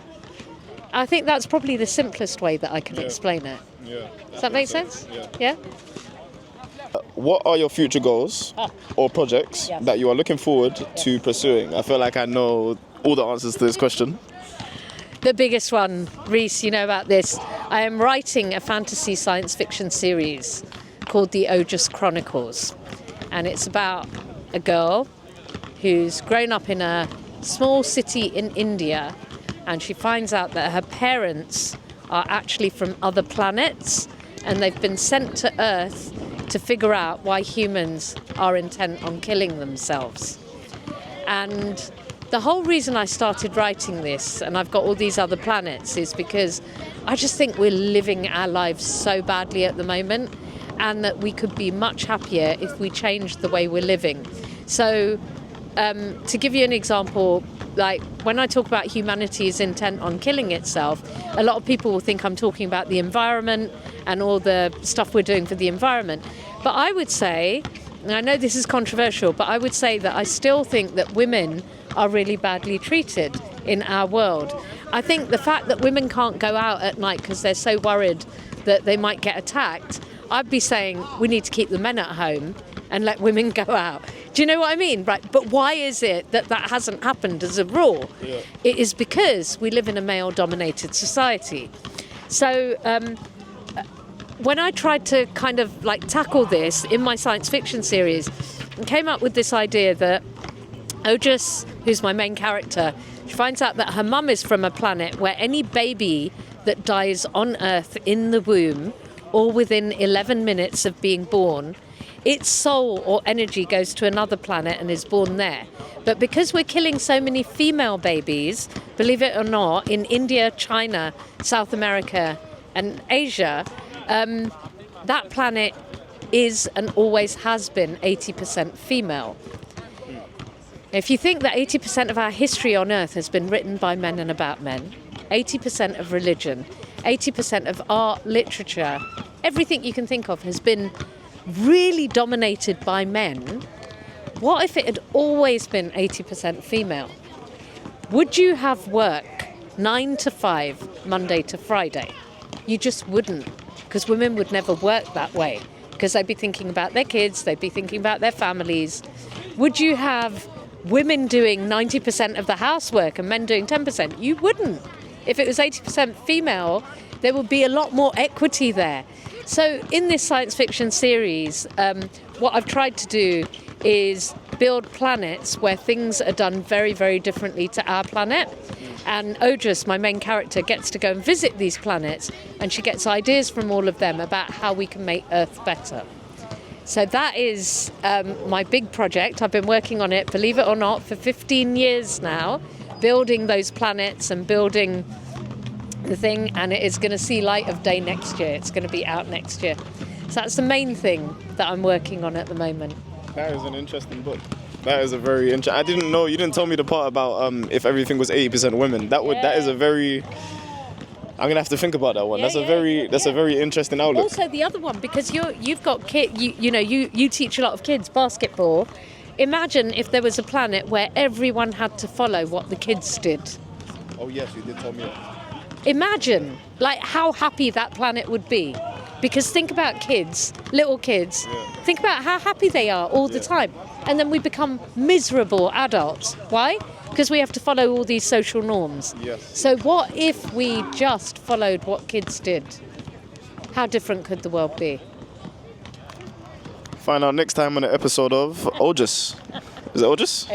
S1: I think that's probably the simplest way that I can explain it.
S2: Yeah.
S1: Does that make sense? Yeah?
S2: What are your future goals or projects that you are looking forward to pursuing? I feel like I know all the answers to this question.
S1: The biggest one, Reese, you know about this. I am writing a fantasy science fiction series called The Ojus Chronicles. And it's about a girl who's grown up in a small city in India, and she finds out that her parents are actually from other planets, and they've been sent to Earth to figure out why humans are intent on killing themselves. And the whole reason I started writing this, and I've got all these other planets, is because I just think we're living our lives so badly at the moment, and that we could be much happier if we changed the way we're living. So to give you an example, like when I talk about humanity's intent on killing itself, a lot of people will think I'm talking about the environment and all the stuff we're doing for the environment. But I would say, and I know this is controversial, but I would say that I still think that women are really badly treated in our world. I think the fact that women can't go out at night because they're so worried that they might get attacked, I'd be saying we need to keep the men at home and let women go out. Do you know what I mean? Right. But why is it that hasn't happened as a rule? Yeah. It is because we live in a male-dominated society. So when I tried to kind of like tackle this in my science fiction series, I came up with this idea that Ojus, who's my main character, she finds out that her mum is from a planet where any baby that dies on Earth in the womb or within 11 minutes of being born, its soul or energy goes to another planet and is born there. But because we're killing so many female babies, believe it or not, in India, China, South America and Asia, that planet is and always has been 80% female. If you think that 80% of our history on Earth has been written by men and about men, 80% of religion, 80% of art, literature, everything you can think of has been really dominated by men, what if it had always been 80% female? Would you have work 9 to 5, Monday to Friday? You just wouldn't, because women would never work that way, because they'd be thinking about their kids, they'd be thinking about their families. Would you have women doing 90% of the housework and men doing 10%? You wouldn't. If it was 80% female, there would be a lot more equity there. So in this science fiction series, what I've tried to do is build planets where things are done very, very differently to our planet. And Ojus, my main character, gets to go and visit these planets, and she gets ideas from all of them about how we can make Earth better. So that is my big project. I've been working on it, believe it or not, for 15 years now, building those planets and building the thing, and it is going to see light of day next year. It's going to be out next year. So that's the main thing that I'm working on at the moment.
S2: That is an interesting book. That is a very interesting. I didn't know. You didn't tell me the part about if everything was 80% women. That is a very. I'm gonna have to think about that one. That's a very interesting outlook.
S1: Also, the other one, because you've got kids. You teach a lot of kids basketball. Imagine if there was a planet where everyone had to follow what the kids did.
S2: Oh yes, you did tell me that.
S1: Imagine, like, how happy that planet would be. Because think about kids, little kids.
S2: Yeah.
S1: Think about how happy they are all the time. And then we become miserable adults. Why? Because we have to follow all these social norms.
S2: Yes.
S1: So what if we just followed what kids did? How different could the world be?
S2: Find out next time on an episode of Ojas. Is it Ojas?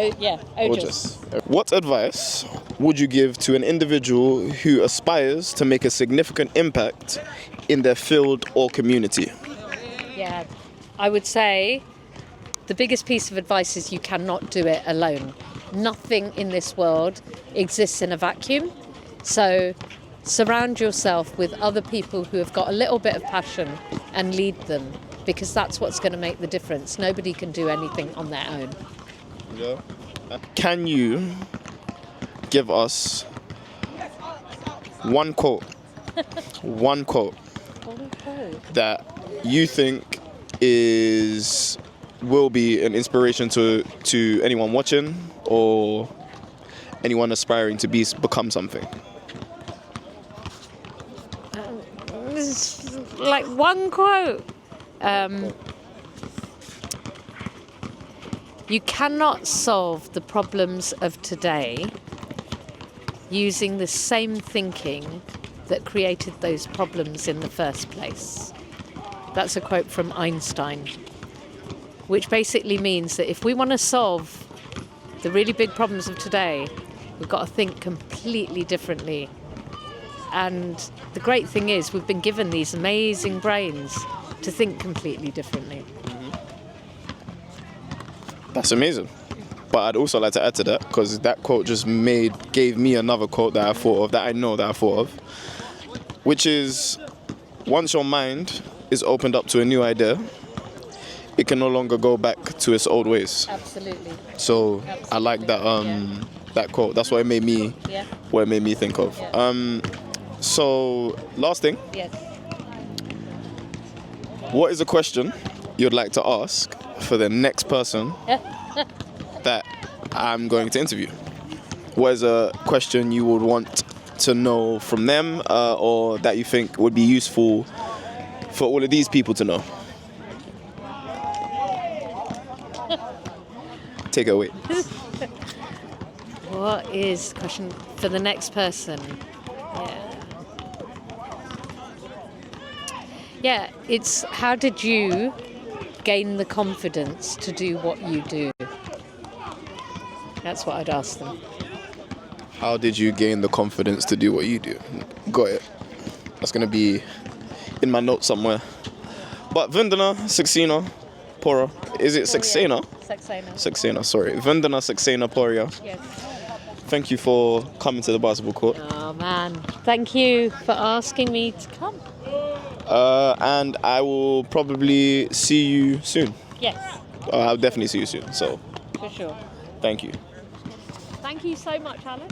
S1: Ojas.
S2: What advice would you give to an individual who aspires to make a significant impact in their field or community?
S1: Yeah, I would say the biggest piece of advice is you cannot do it alone. Nothing in this world exists in a vacuum. So surround yourself with other people who have got a little bit of passion and lead them, because that's what's going to make the difference. Nobody can do anything on their own.
S2: Yeah. Can you give us one quote that you think will be an inspiration to anyone watching or anyone aspiring to become something?
S1: Like one quote. You cannot solve the problems of today using the same thinking that created those problems in the first place. That's a quote from Einstein, which basically means that if we want to solve the really big problems of today, we've got to think completely differently. And the great thing is we've been given these amazing brains to think completely differently.
S2: That's amazing. But I'd also like to add to that, because that quote just gave me another quote that I thought of, which is, once your mind is opened up to a new idea, it can no longer go back to its old ways.
S1: Absolutely.
S2: So I like that that quote. That's what it made me think of.
S1: Yeah.
S2: So last thing.
S1: Yes.
S2: What is a question you'd like to ask for the next person that I'm going to interview? What is a question you would want to know from them, or that you think would be useful for all of these people to know? Take it away.
S1: What is the question for the next person? Yeah, it's how did you gain the confidence to do what you do? That's what I'd ask them.
S2: How did you gain the confidence to do what you do? Got it. That's going to be in my notes somewhere. But Vandana Saxena Poria. Is it Saxena? Saxena, sorry. Vandana Saxena Poria.
S1: Yes.
S2: Thank you for coming to the basketball court.
S1: Oh man, thank you for asking me to come.
S2: And I will probably see you soon.
S1: Yes.
S2: I'll definitely see you soon. So.
S1: For sure.
S2: Thank you.
S1: Thank you so much, Alan.